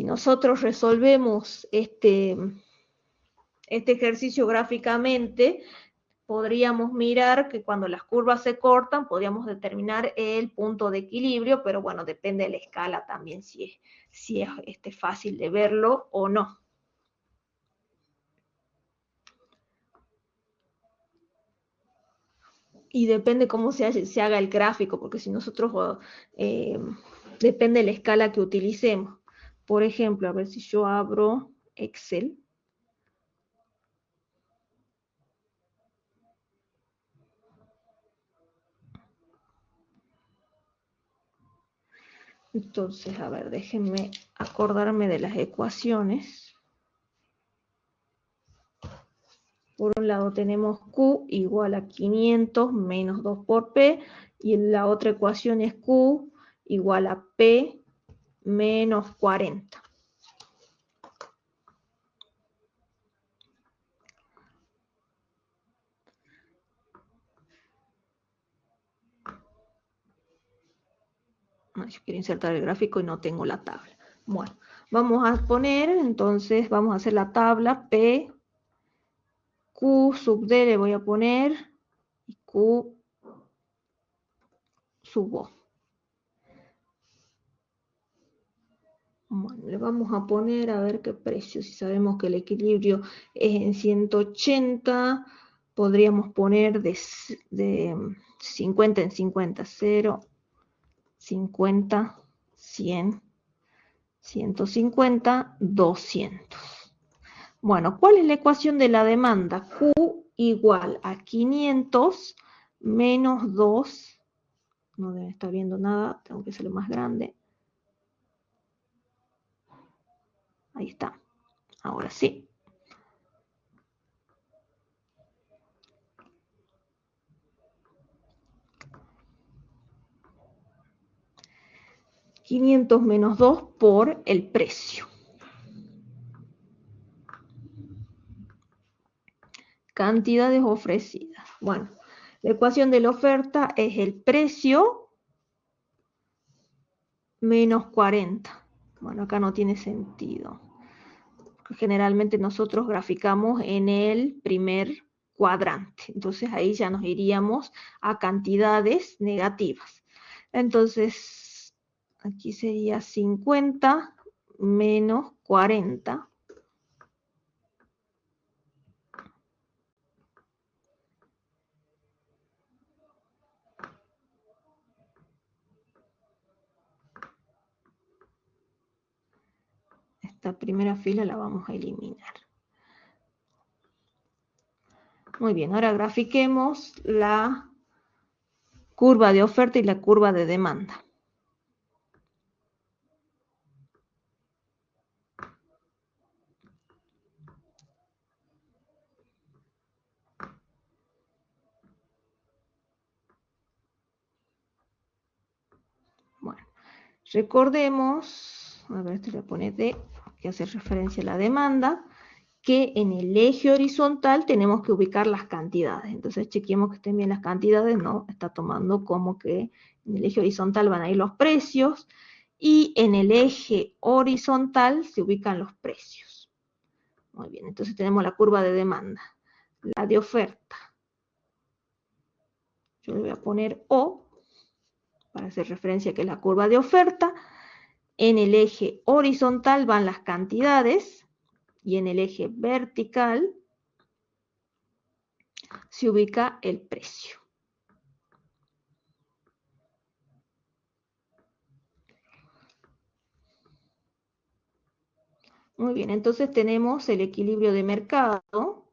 nosotros resolvemos este ejercicio gráficamente, podríamos mirar que cuando las curvas se cortan, podríamos determinar el punto de equilibrio, pero bueno, depende de la escala también, si es fácil de verlo o no. Y depende cómo se haga el gráfico, porque si nosotros, depende de la escala que utilicemos. Por ejemplo, a ver si yo abro Excel. Entonces, a ver, déjenme acordarme de las ecuaciones. Por un lado tenemos Q igual a 500 menos 2 por P, y la otra ecuación es Q igual a P menos 40. Yo quiero insertar el gráfico y no tengo la tabla. Bueno, vamos a poner, entonces vamos a hacer la tabla P, Q sub D le voy a poner, y Q sub O. Bueno, le vamos a poner a ver qué precio. Si sabemos que el equilibrio es en 180, podríamos poner de 50 en 50, 0, 50, 100, 150, 200. Bueno, ¿cuál es la ecuación de la demanda? Q igual a 500 menos 2, no deben estar viendo nada, tengo que hacerlo más grande. Ahí está, ahora sí. 500 menos 2 por el precio. Cantidades ofrecidas. Bueno, la ecuación de la oferta es el precio menos 40. Bueno, acá no tiene sentido. Generalmente nosotros graficamos en el primer cuadrante. Entonces ahí ya nos iríamos a cantidades negativas. Entonces, aquí sería 50 menos 40. Esta primera fila la vamos a eliminar. Muy bien, ahora grafiquemos la curva de oferta y la curva de demanda. Bueno, recordemos, a ver, esto le pone D, que hace referencia a la demanda, que en el eje horizontal tenemos que ubicar las cantidades. Entonces chequemos que estén bien las cantidades, no, está tomando como que en el eje horizontal van a ir los precios y en el eje horizontal se ubican los precios. Muy bien, entonces tenemos la curva de demanda, la de oferta. Yo le voy a poner O para hacer referencia a que es la curva de oferta. En el eje horizontal van las cantidades y en el eje vertical se ubica el precio. Muy bien, entonces tenemos el equilibrio de mercado.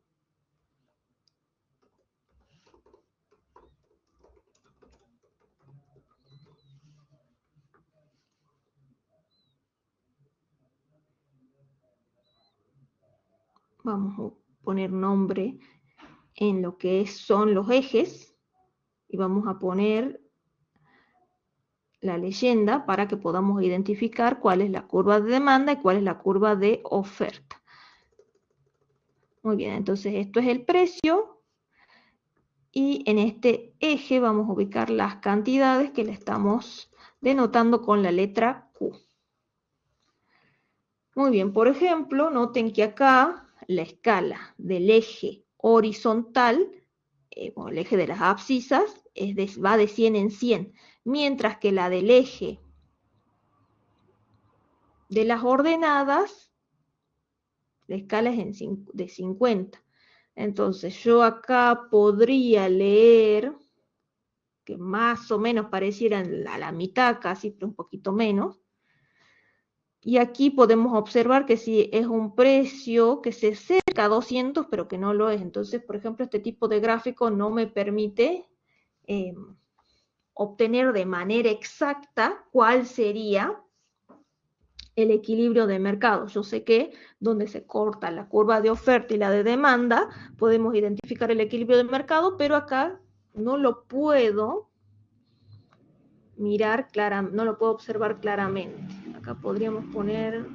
Vamos a poner nombre en lo que son los ejes y vamos a poner la leyenda para que podamos identificar cuál es la curva de demanda y cuál es la curva de oferta. Muy bien, entonces esto es el precio y en este eje vamos a ubicar las cantidades que le estamos denotando con la letra Q. Muy bien, por ejemplo, noten que acá la escala del eje horizontal, o el eje de las abscisas, va de 100 en 100, mientras que la del eje de las ordenadas, la escala es de 50. Entonces yo acá podría leer que más o menos parecieran a la mitad, casi, pero un poquito menos. Y aquí podemos observar que si es un precio que se acerca a 200, pero que no lo es. Entonces, por ejemplo, este tipo de gráfico no me permite obtener de manera exacta cuál sería el equilibrio de mercado. Yo sé que donde se corta la curva de oferta y la de demanda, podemos identificar el equilibrio de mercado, pero acá no lo puedo mirar claramente, no lo puedo observar claramente. Acá podríamos poner,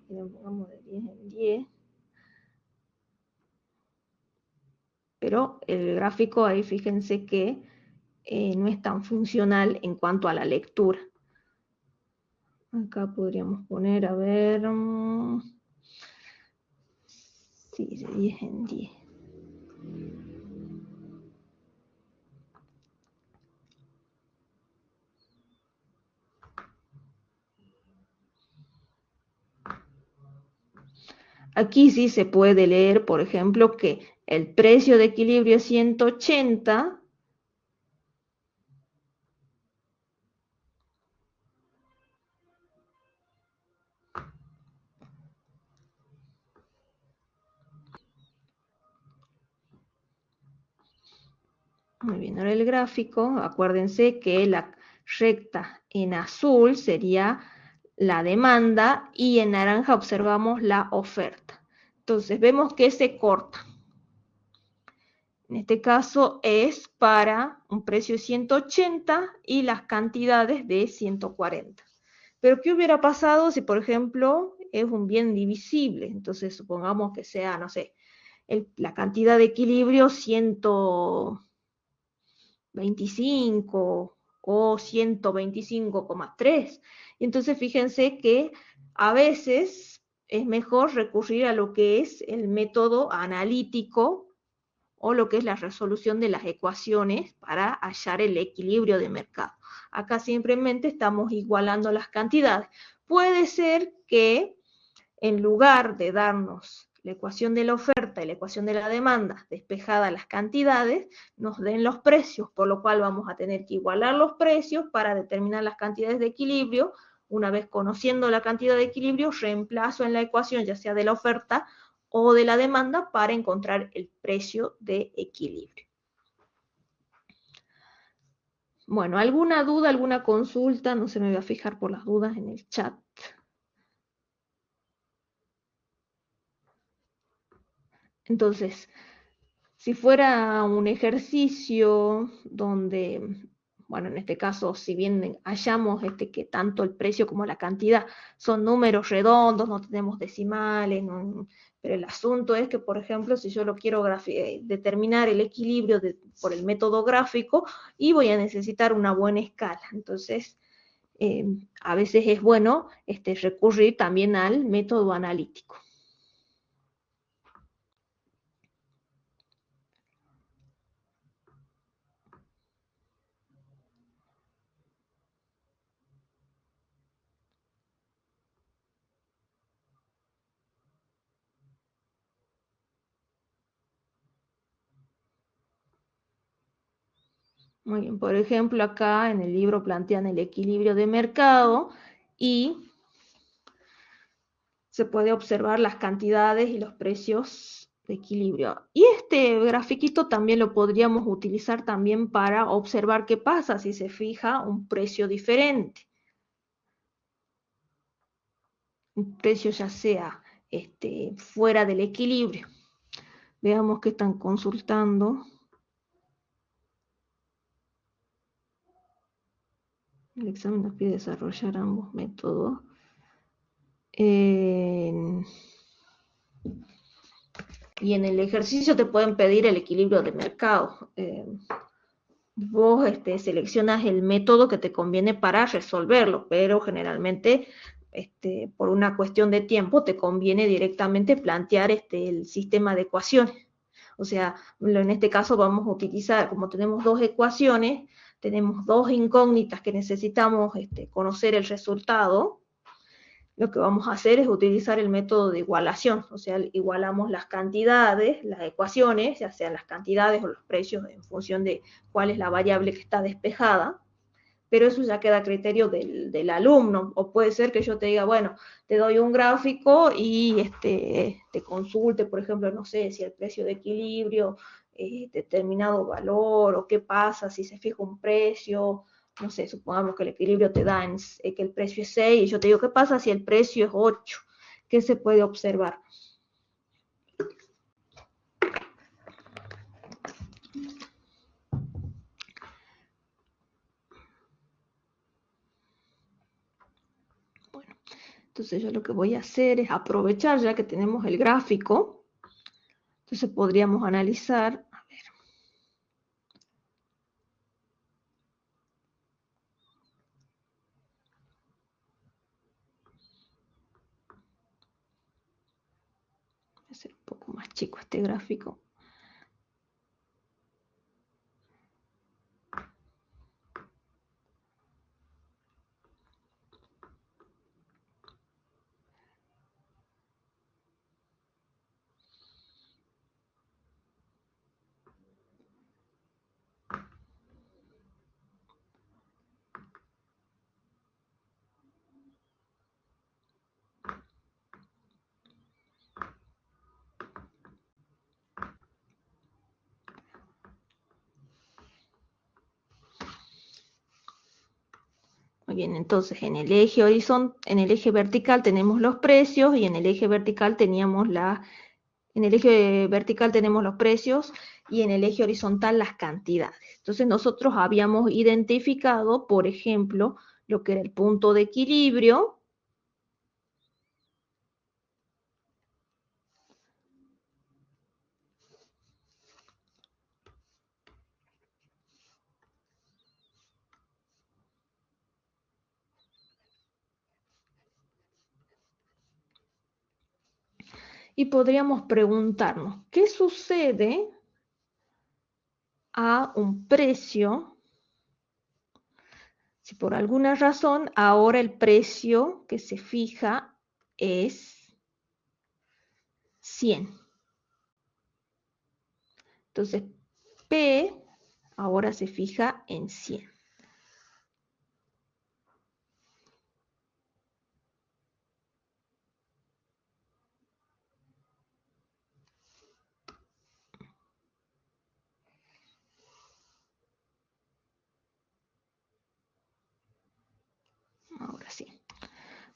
pongamos de 10 en 10, pero el gráfico ahí fíjense que no es tan funcional en cuanto a la lectura. Acá podríamos poner, a ver, sí, de 10 en 10. Aquí sí se puede leer, por ejemplo, que el precio de equilibrio es 180. Muy bien, ahora el gráfico, acuérdense que la recta en azul sería la demanda y en naranja observamos la oferta. Entonces vemos que se corta. En este caso es para un precio de 180 y las cantidades de 140. Pero ¿qué hubiera pasado si, por ejemplo, es un bien divisible? Entonces supongamos que sea, no sé, la cantidad de equilibrio 125 o 125,3. Y entonces fíjense que a veces es mejor recurrir a lo que es el método analítico o lo que es la resolución de las ecuaciones para hallar el equilibrio de mercado. Acá simplemente estamos igualando las cantidades. Puede ser que en lugar de darnos la ecuación de la oferta y la ecuación de la demanda despejadas las cantidades, nos den los precios, por lo cual vamos a tener que igualar los precios para determinar las cantidades de equilibrio. Una vez conociendo la cantidad de equilibrio, reemplazo en la ecuación, ya sea de la oferta o de la demanda, para encontrar el precio de equilibrio. Bueno, ¿alguna duda, alguna consulta? No se me voy a fijar por las dudas en el chat. Entonces, si fuera un ejercicio donde, bueno, en este caso, si bien hallamos que tanto el precio como la cantidad son números redondos, no tenemos decimales, pero el asunto es que, por ejemplo, si yo lo quiero determinar el equilibrio por el método gráfico, y voy a necesitar una buena escala. Entonces, a veces es bueno recurrir también al método analítico. Muy bien, por ejemplo, acá en el libro plantean el equilibrio de mercado y se puede observar las cantidades y los precios de equilibrio. Y este grafiquito también lo podríamos utilizar también para observar qué pasa si se fija un precio diferente. Un precio ya sea fuera del equilibrio. Veamos qué están consultando. El examen nos pide desarrollar ambos métodos. Y en el ejercicio te pueden pedir el equilibrio de mercado. Vos seleccionas el método que te conviene para resolverlo, pero generalmente por una cuestión de tiempo te conviene directamente plantear el sistema de ecuaciones. O sea, en este caso vamos a utilizar, como tenemos dos ecuaciones, tenemos dos incógnitas que necesitamos conocer el resultado. Lo que vamos a hacer es utilizar el método de igualación, o sea, igualamos las cantidades, las ecuaciones, ya sean las cantidades o los precios en función de cuál es la variable que está despejada, pero eso ya queda a criterio del alumno, o puede ser que yo te diga, bueno, te doy un gráfico y te consulte, por ejemplo, no sé, si el precio de equilibrio es determinado valor, o qué pasa si se fija un precio, no sé, supongamos que el equilibrio te da que el precio es 6, y yo te digo, ¿qué pasa si el precio es 8? ¿Qué se puede observar? Bueno, entonces yo lo que voy a hacer es aprovechar, ya que tenemos el gráfico, entonces podríamos analizar. Voy a hacer un poco más chico este gráfico. Muy bien, entonces en el eje vertical tenemos los precios y en el eje vertical teníamos En el eje vertical tenemos los precios y en el eje horizontal las cantidades. Entonces nosotros habíamos identificado, por ejemplo, lo que era el punto de equilibrio. Y podríamos preguntarnos, ¿qué sucede a un precio si por alguna razón ahora el precio que se fija es 100? Entonces, P ahora se fija en 100. Ahora sí.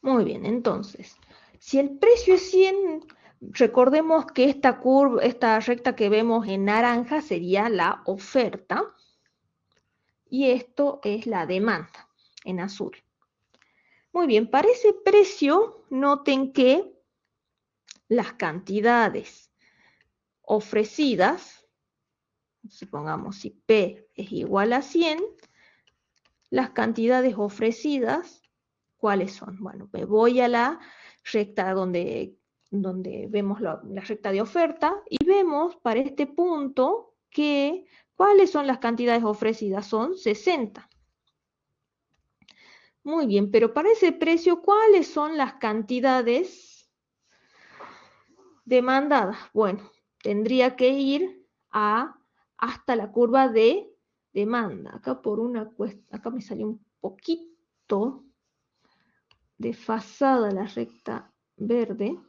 Muy bien, entonces, si el precio es 100, recordemos que esta curva, esta recta que vemos en naranja sería la oferta y esto es la demanda en azul. Muy bien, para ese precio noten que las cantidades ofrecidas, supongamos si P es igual a 100, las cantidades ofrecidas, ¿cuáles son? Bueno, me voy a la recta donde vemos la recta de oferta y vemos para este punto que ¿cuáles son las cantidades ofrecidas? Son 60. Muy bien, pero para ese precio, ¿cuáles son las cantidades demandadas? Bueno, tendría que ir hasta la curva de demanda. Acá me salió un poquito desfasada la recta verde.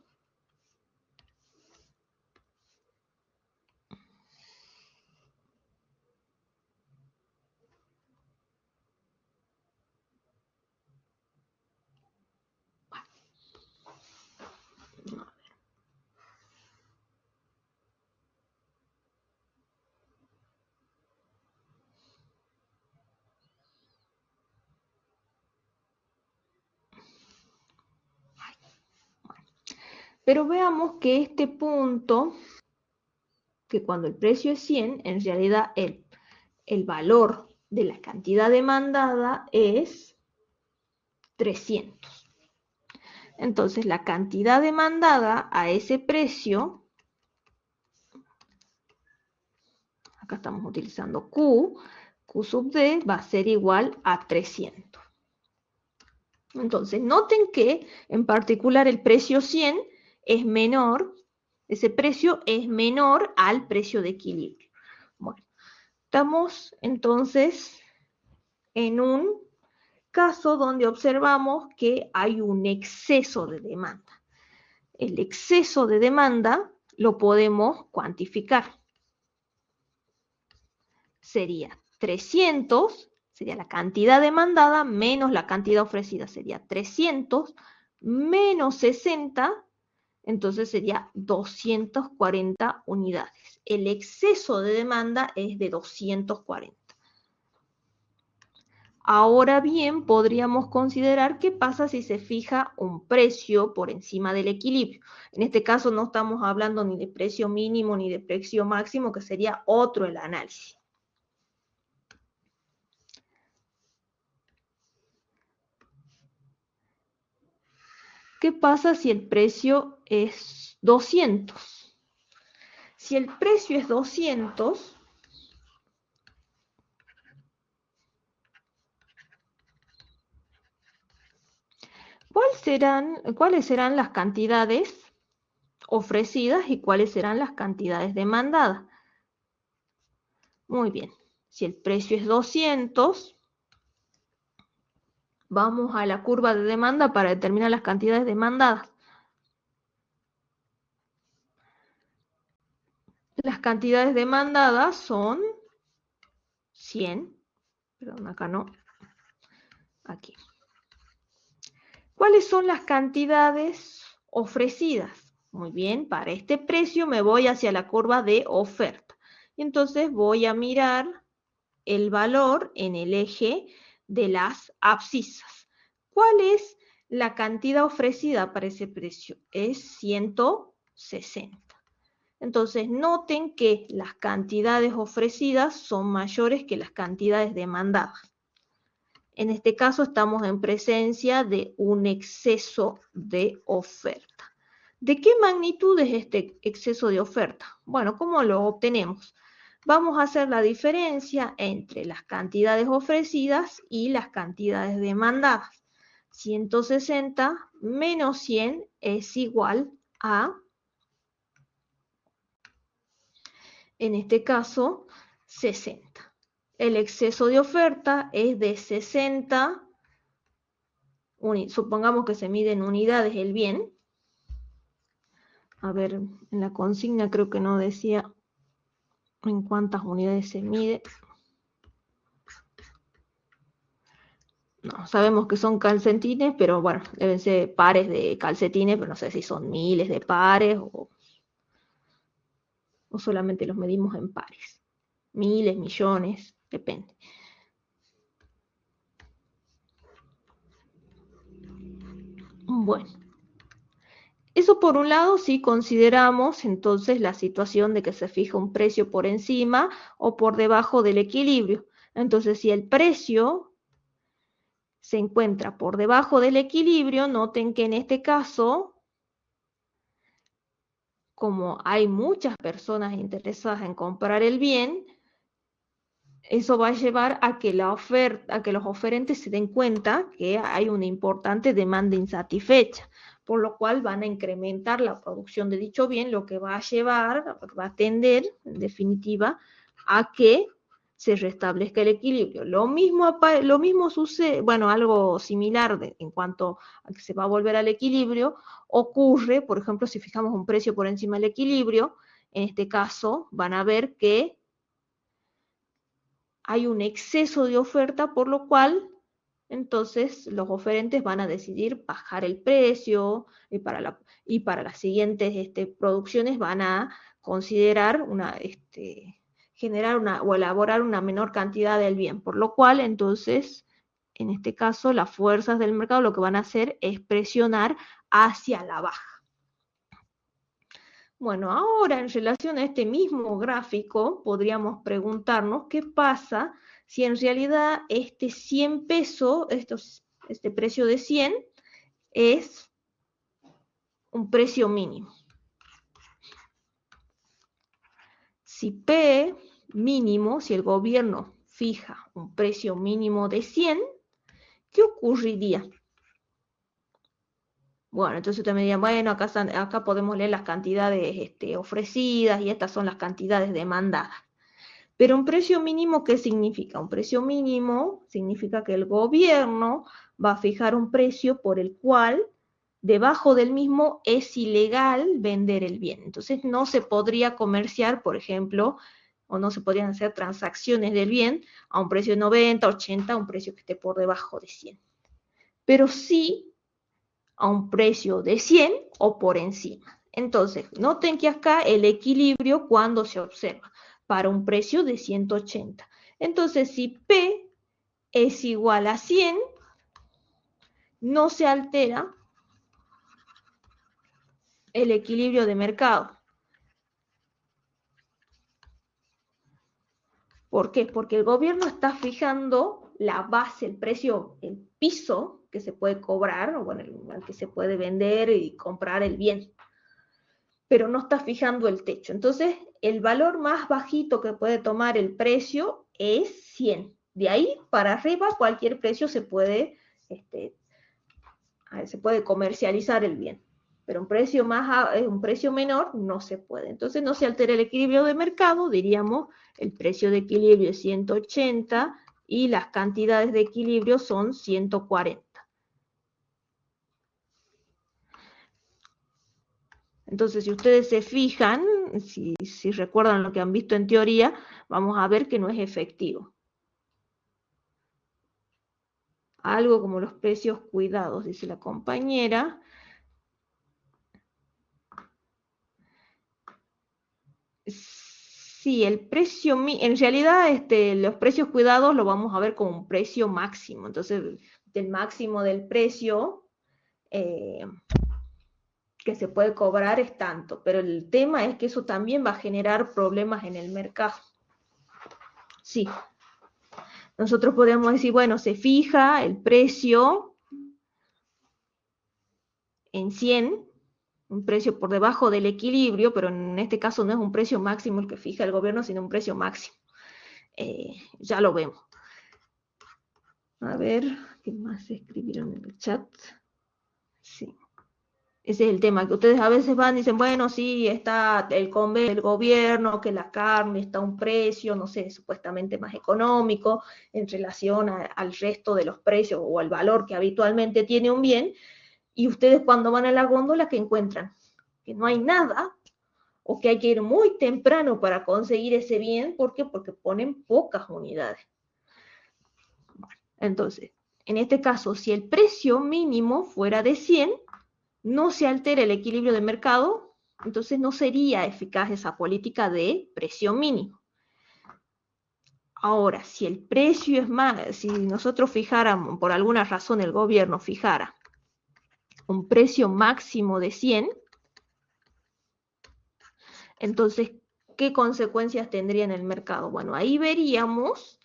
Pero veamos que este punto, que cuando el precio es 100, en realidad el valor de la cantidad demandada es 300. Entonces la cantidad demandada a ese precio, acá estamos utilizando Q sub D va a ser igual a 300. Entonces noten que en particular el precio 100 es menor, ese precio es menor al precio de equilibrio. Bueno, estamos entonces en un caso donde observamos que hay un exceso de demanda. El exceso de demanda lo podemos cuantificar. Sería 300, sería la cantidad demandada menos la cantidad ofrecida, sería 300 menos 60, entonces sería 240 unidades. El exceso de demanda es de 240. Ahora bien, podríamos considerar qué pasa si se fija un precio por encima del equilibrio. En este caso no estamos hablando ni de precio mínimo ni de precio máximo, que sería otro el análisis. ¿Qué pasa si el precio es 200? Si el precio es 200, ¿cuáles serán las cantidades ofrecidas y cuáles serán las cantidades demandadas? Muy bien, si el precio es 200, vamos a la curva de demanda para determinar las cantidades demandadas. Las cantidades demandadas son 100, perdón, acá no, aquí. ¿Cuáles son las cantidades ofrecidas? Muy bien, para este precio me voy hacia la curva de oferta. Y entonces voy a mirar el valor en el eje de las abscisas. ¿Cuál es la cantidad ofrecida para ese precio? Es 160. Entonces, noten que las cantidades ofrecidas son mayores que las cantidades demandadas. En este caso estamos en presencia de un exceso de oferta. ¿De qué magnitud es este exceso de oferta? Bueno, ¿cómo lo obtenemos? Vamos a hacer la diferencia entre las cantidades ofrecidas y las cantidades demandadas. 160 menos 100 es igual a, en este caso, 60. El exceso de oferta es de 60, supongamos que se mide en unidades el bien. A ver, en la consigna creo que no decía en cuántas unidades se mide. No, sabemos que son calcetines, pero bueno, deben ser pares de calcetines, pero no sé si son miles de pares o solamente los medimos en pares. Miles, millones, depende. Bueno, eso por un lado si consideramos entonces la situación de que se fija un precio por encima o por debajo del equilibrio. Entonces, si el precio se encuentra por debajo del equilibrio, noten que en este caso, como hay muchas personas interesadas en comprar el bien, eso va a llevar a que los oferentes se den cuenta que hay una importante demanda insatisfecha, por lo cual van a incrementar la producción de dicho bien, lo que va a llevar, va a tender, en definitiva, a que se restablezca el equilibrio. Lo mismo sucede, bueno, algo similar en cuanto a que se va a volver al equilibrio, ocurre, por ejemplo, si fijamos un precio por encima del equilibrio, en este caso van a ver que hay un exceso de oferta, por lo cual entonces los oferentes van a decidir bajar el precio y para las siguientes producciones van a considerar generar o elaborar una menor cantidad del bien, por lo cual entonces en este caso las fuerzas del mercado lo que van a hacer es presionar hacia la baja. Bueno, ahora en relación a este mismo gráfico, podríamos preguntarnos qué pasa si en realidad este 100 pesos, este precio de 100, es un precio mínimo. Si P mínimo, si el gobierno fija un precio mínimo de 100, ¿qué ocurriría? Bueno, entonces ustedes me dirían, bueno, acá podemos leer las cantidades ofrecidas y estas son las cantidades demandadas. Pero un precio mínimo, ¿qué significa? Un precio mínimo significa que el gobierno va a fijar un precio por el cual debajo del mismo es ilegal vender el bien. Entonces no se podría comerciar, por ejemplo, o no se podrían hacer transacciones del bien a un precio de 90, 80, a un precio que esté por debajo de 100. Pero sí a un precio de 100 o por encima. Entonces, noten que acá el equilibrio cuando se observa para un precio de 180. Entonces, si P es igual a 100, no se altera el equilibrio de mercado. ¿Por qué? Porque el gobierno está fijando la base, el precio, el piso que se puede cobrar, o bueno, al que se puede vender y comprar el bien, pero no está fijando el techo. Entonces, el valor más bajito que puede tomar el precio es 100. De ahí para arriba, cualquier precio se puede comercializar el bien. Pero un precio menor no se puede. Entonces no se altera el equilibrio de mercado, diríamos, el precio de equilibrio es 180 y las cantidades de equilibrio son 140. Entonces, si ustedes se fijan, si recuerdan lo que han visto en teoría, vamos a ver que no es efectivo. Algo como los precios cuidados, dice la compañera. Sí, el precio, en realidad los precios cuidados lo vamos a ver como un precio máximo. Entonces, el máximo del precio que se puede cobrar es tanto, pero el tema es que eso también va a generar problemas en el mercado. Sí, nosotros podemos decir, bueno, se fija el precio en 100, un precio por debajo del equilibrio, pero en este caso no es un precio máximo el que fija el gobierno, sino un precio máximo. Ya lo vemos. A ver, ¿qué más escribieron en el chat? Sí. Ese es el tema, que ustedes a veces van y dicen, bueno, sí, está el convenio del gobierno, que la carne está a un precio, no sé, supuestamente más económico en relación al resto de los precios o al valor que habitualmente tiene un bien, y ustedes cuando van a la góndola, ¿qué encuentran? Que no hay nada, o que hay que ir muy temprano para conseguir ese bien. ¿Por qué? Porque ponen pocas unidades. Entonces, en este caso, si el precio mínimo fuera de 100, no se altera el equilibrio de mercado, entonces no sería eficaz esa política de precio mínimo. Ahora, si el precio es más, si nosotros fijáramos, por alguna razón el gobierno fijara un precio máximo de 100, entonces, ¿qué consecuencias tendría en el mercado? Bueno, ahí veríamos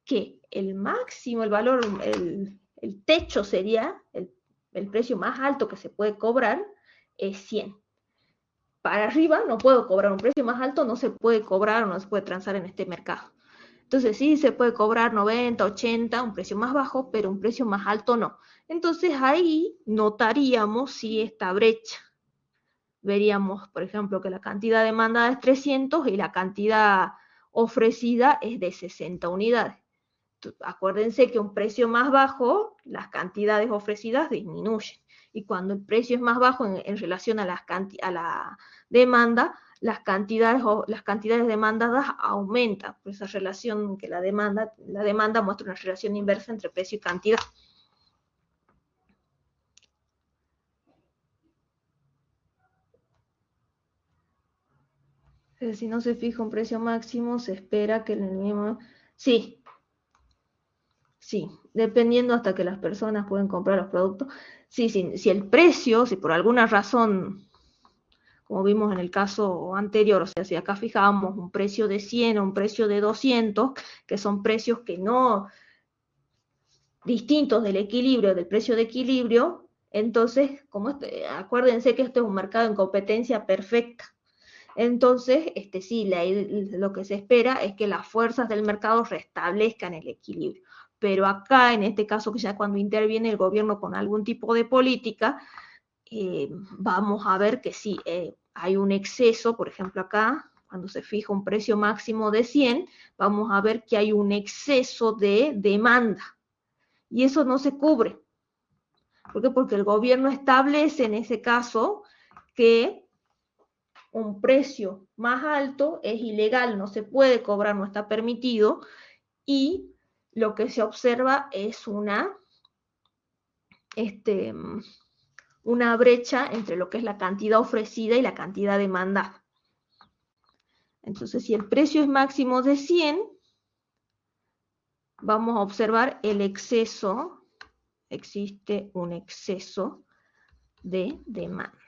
que el máximo, el valor, el techo sería, el precio más alto que se puede cobrar es 100. Para arriba no puedo cobrar un precio más alto, no se puede cobrar o no se puede transar en este mercado. Entonces sí se puede cobrar 90, 80, un precio más bajo, pero un precio más alto no. Entonces ahí notaríamos si esta brecha. Veríamos, por ejemplo, que la cantidad demandada es 300 y la cantidad ofrecida es de 60 unidades. Acuérdense que un precio más bajo, las cantidades ofrecidas disminuyen. Y cuando el precio es más bajo en relación a la demanda, las cantidades demandadas aumentan. Por esa relación que la demanda muestra una relación inversa entre precio y cantidad. Si no se fija un precio máximo, se espera que el mismo... Sí, sí, dependiendo hasta que las personas pueden comprar los productos. Sí, si el precio, si por alguna razón, como vimos en el caso anterior, o sea, si acá fijábamos un precio de 100 o un precio de 200, que son precios que no distintos del equilibrio, del precio de equilibrio, entonces, acuérdense que esto es un mercado en competencia perfecta. Entonces, sí, lo que se espera es que las fuerzas del mercado restablezcan el equilibrio. Pero acá, en este caso, que ya cuando interviene el gobierno con algún tipo de política, vamos a ver que sí, hay un exceso, por ejemplo acá, cuando se fija un precio máximo de 100, vamos a ver que hay un exceso de demanda. Y eso no se cubre. ¿Por qué? Porque el gobierno establece en ese caso que un precio más alto es ilegal, no se puede cobrar, no está permitido, y lo que se observa es una brecha entre lo que es la cantidad ofrecida y la cantidad demandada. Entonces, si el precio es máximo de 100, vamos a observar el exceso, existe un exceso de demanda.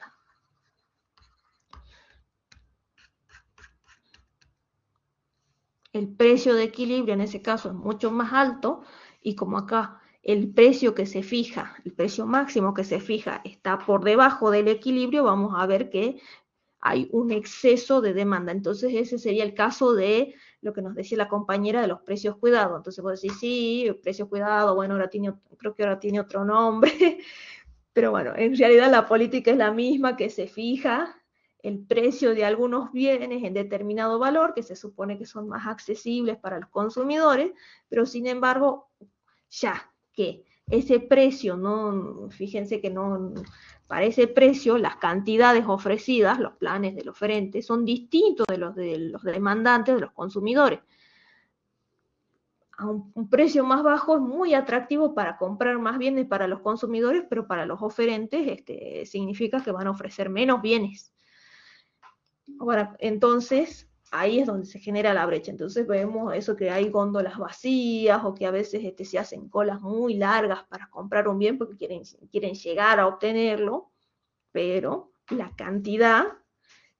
El precio de equilibrio en ese caso es mucho más alto, y como acá el precio que se fija, el precio máximo que se fija está por debajo del equilibrio, vamos a ver que hay un exceso de demanda. Entonces ese sería el caso de lo que nos decía la compañera de los precios cuidados. Entonces vos decís, sí, precios cuidados, bueno, creo que ahora tiene otro nombre, pero bueno, en realidad la política es la misma, que se fija el precio de algunos bienes en determinado valor, que se supone que son más accesibles para los consumidores, pero sin embargo, ya que ese precio, no, fíjense que no, para ese precio las cantidades ofrecidas, los planes del oferente, son distintos de los demandantes, de los consumidores. A un precio más bajo es muy atractivo para comprar más bienes para los consumidores, pero para los oferentes significa que van a ofrecer menos bienes. Ahora, entonces, ahí es donde se genera la brecha. Entonces vemos eso, que hay góndolas vacías o que a veces se hacen colas muy largas para comprar un bien porque quieren llegar a obtenerlo, pero la cantidad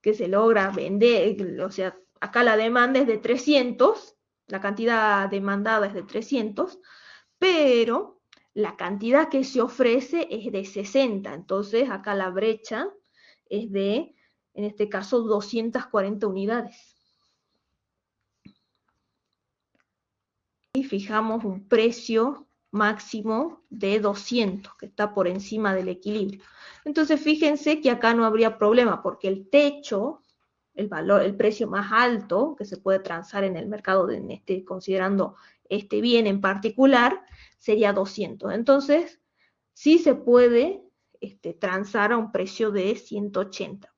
que se logra vender, o sea, acá la demanda es de 300, la cantidad demandada es de 300, pero la cantidad que se ofrece es de 60, entonces acá la brecha es de, en este caso, 240 unidades. Y fijamos un precio máximo de 200, que está por encima del equilibrio. Entonces fíjense que acá no habría problema, porque el techo, el precio más alto que se puede transar en el mercado, considerando este bien en particular, sería 200. Entonces, sí se puede transar a un precio de 180.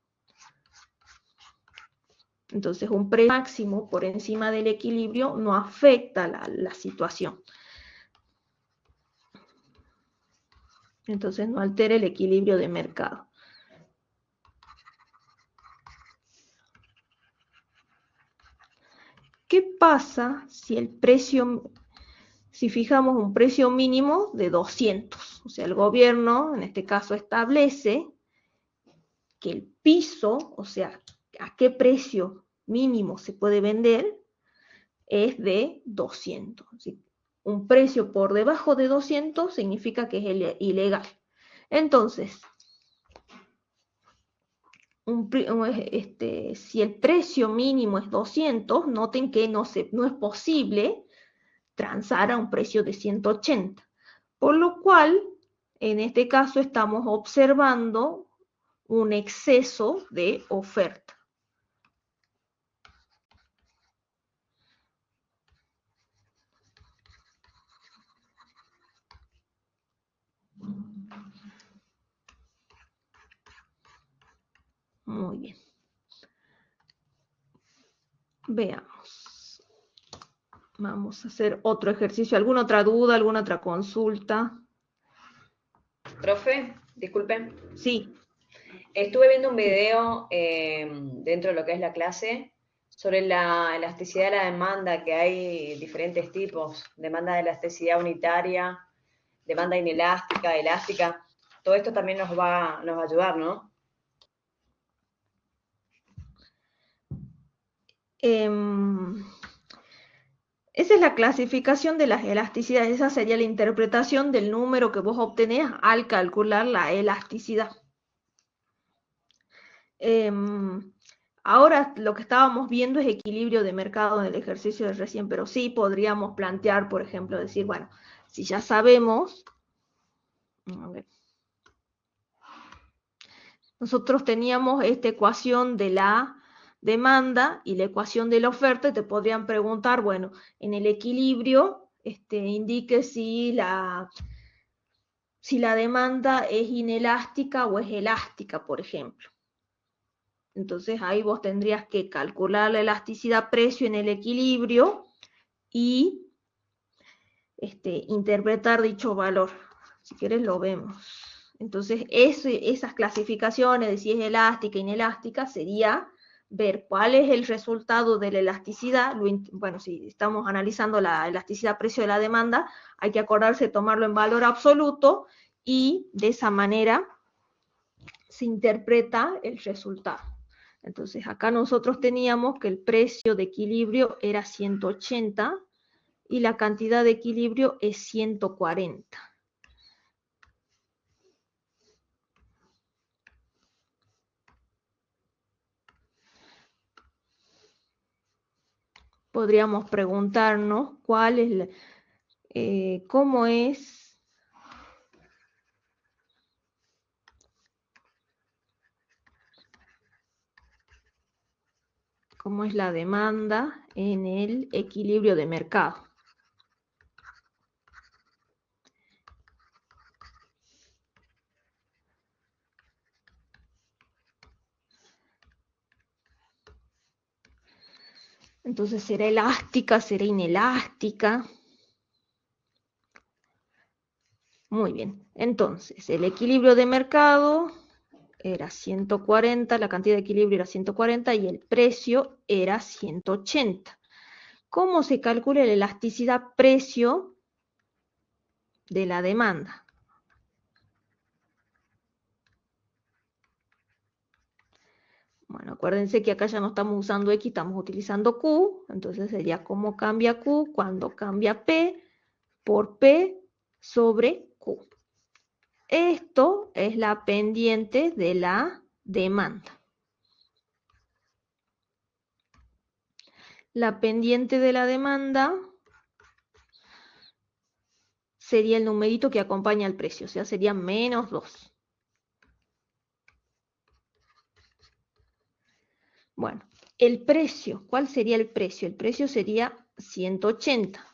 Entonces, un precio máximo por encima del equilibrio no afecta la situación. Entonces, no altera el equilibrio de mercado. ¿Qué pasa si el precio, si fijamos un precio mínimo de 200? O sea, el gobierno, en este caso, establece que el piso, o sea, a qué precio mínimo se puede vender, es de 200. ¿Sí? Un precio por debajo de 200 significa que es ilegal. Entonces, si el precio mínimo es 200, noten que no es posible transar a un precio de 180. Por lo cual, en este caso estamos observando un exceso de oferta. Muy bien. Veamos. Vamos a hacer otro ejercicio. ¿Alguna otra duda, alguna otra consulta? Profe, disculpen. Sí. Estuve viendo un video dentro de lo que es la clase sobre la elasticidad de la demanda, que hay diferentes tipos: demanda de elasticidad unitaria, demanda inelástica, elástica. Todo esto también nos va a ayudar, ¿no? Esa es la clasificación de las elasticidades. Esa sería la interpretación del número que vos obtenés al calcular la elasticidad. Ahora lo que estábamos viendo es equilibrio de mercado en el ejercicio de recién, pero sí podríamos plantear, por ejemplo, decir, bueno, si ya sabemos, a ver, nosotros teníamos esta ecuación de la demanda y la ecuación de la oferta, y te podrían preguntar, bueno, en el equilibrio, indique si la demanda es inelástica o es elástica, por ejemplo. Entonces ahí vos tendrías que calcular la elasticidad precio en el equilibrio y interpretar dicho valor. Si quieres lo vemos. Entonces esas clasificaciones de si es elástica, inelástica, sería ver cuál es el resultado de la elasticidad. Bueno, si estamos analizando la elasticidad precio de la demanda, hay que acordarse de tomarlo en valor absoluto y de esa manera se interpreta el resultado. Entonces acá nosotros teníamos que el precio de equilibrio era 180 y la cantidad de equilibrio es 140. Podríamos preguntarnos cuál es cómo es la demanda en el equilibrio de mercado. Entonces, ¿será elástica? ¿Será inelástica? Muy bien. Entonces, el equilibrio de mercado era 140, la cantidad de equilibrio era 140 y el precio era 180. ¿Cómo se calcula la elasticidad precio de la demanda? Bueno, acuérdense que acá ya no estamos usando X, estamos utilizando Q, entonces sería cómo cambia Q cuando cambia P por P sobre Q. Esto es la pendiente de la demanda. La pendiente de la demanda sería el numerito que acompaña al precio, o sea, sería menos 2. Bueno, el precio, ¿cuál sería el precio? El precio sería 180.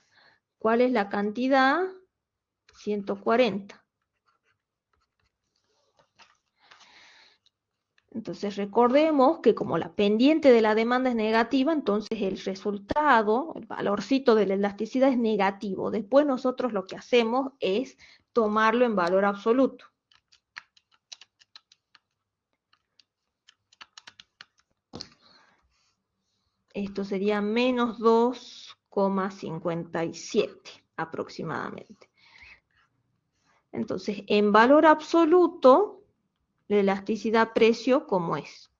¿Cuál es la cantidad? 140. Entonces recordemos que como la pendiente de la demanda es negativa, entonces el resultado, el valorcito de la elasticidad es negativo. Después nosotros lo que hacemos es tomarlo en valor absoluto. Esto sería menos 2,57 aproximadamente. Entonces, en valor absoluto, la elasticidad precio, ¿cómo es?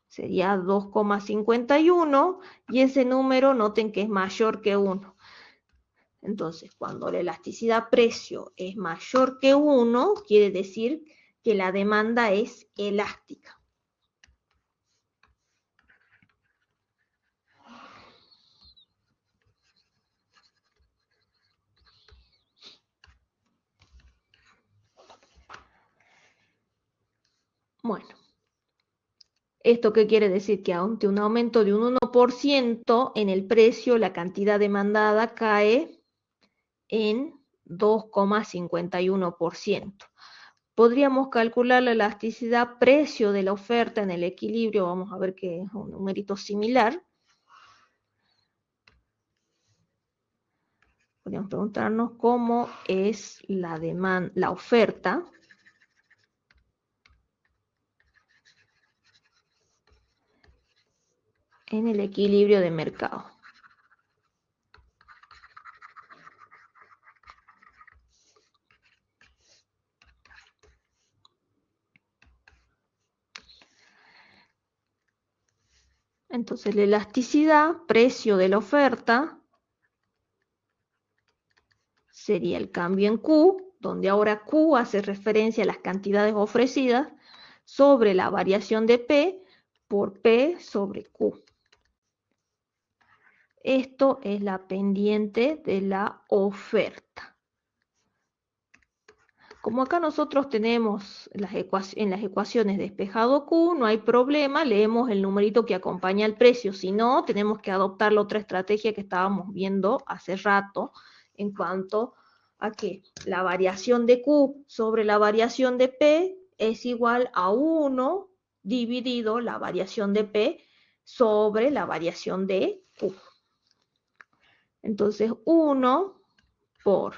Sería 2,51 y ese número noten que es mayor que 1. Entonces, cuando la elasticidad precio es mayor que 1, quiere decir que la demanda es elástica. Bueno, ¿esto qué quiere decir? Que ante un aumento de un 1% en el precio, la cantidad demandada cae en 2,51%. Podríamos calcular la elasticidad precio de la oferta en el equilibrio, vamos a ver que es un numerito similar. Podríamos preguntarnos cómo es la oferta en el equilibrio de mercado. Entonces, la elasticidad, precio de la oferta, sería el cambio en Q, donde ahora Q hace referencia a las cantidades ofrecidas, sobre la variación de P por P sobre Q. Esto es la pendiente de la oferta. Como acá nosotros tenemos en las ecuaciones despejado Q, no hay problema, leemos el numerito que acompaña al precio. Si no, tenemos que adoptar la otra estrategia que estábamos viendo hace rato, en cuanto a que la variación de Q sobre la variación de P es igual a 1 dividido la variación de P sobre la variación de Q. Entonces, 1 por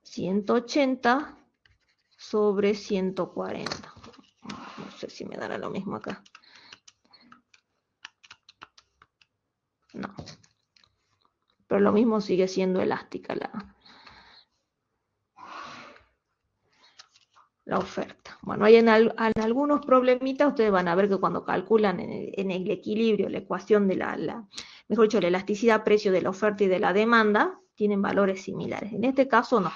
180 sobre 140. No sé si me dará lo mismo acá. No. Pero lo mismo sigue siendo elástica la oferta. Bueno, hay en algunos problemitas, ustedes van a ver que cuando calculan en el equilibrio la ecuación de mejor dicho, la elasticidad precio de la oferta y de la demanda, tienen valores similares. En este caso no,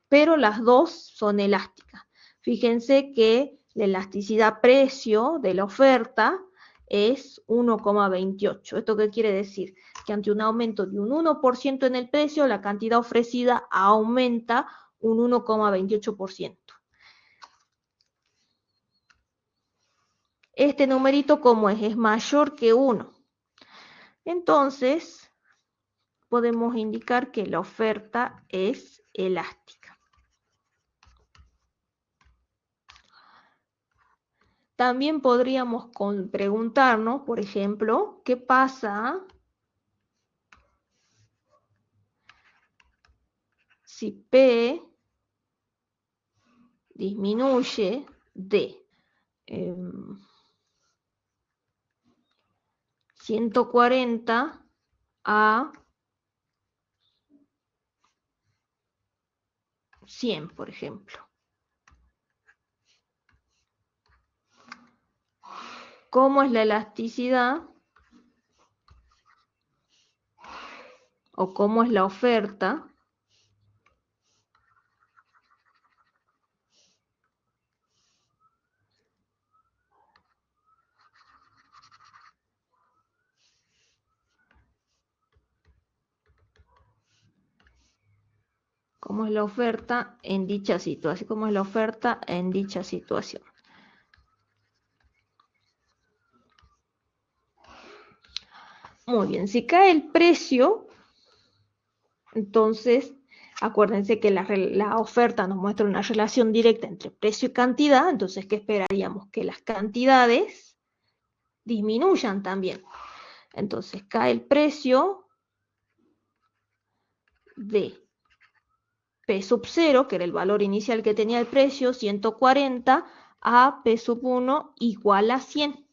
pero las dos son elásticas. Fíjense que la elasticidad precio de la oferta es 1,28. ¿Esto qué quiere decir? Que ante un aumento de un 1% en el precio, la cantidad ofrecida aumenta un 1,28%. Este numerito, ¿cómo es? Es mayor que 1. Entonces, podemos indicar que la oferta es elástica. También podríamos preguntarnos, por ejemplo, ¿qué pasa si P disminuye de 140 a 100, por ejemplo. ¿Cómo es la elasticidad? ¿O cómo es la oferta? ¿Cómo es la oferta en dicha situación? ¿Cómo es la oferta en dicha situación? Muy bien, si cae el precio, entonces acuérdense que la oferta nos muestra una relación directa entre precio y cantidad, entonces ¿qué esperaríamos? Que las cantidades disminuyan también. Entonces cae el precio de P sub 0, que era el valor inicial que tenía el precio, 140, a P sub 1 igual a 100.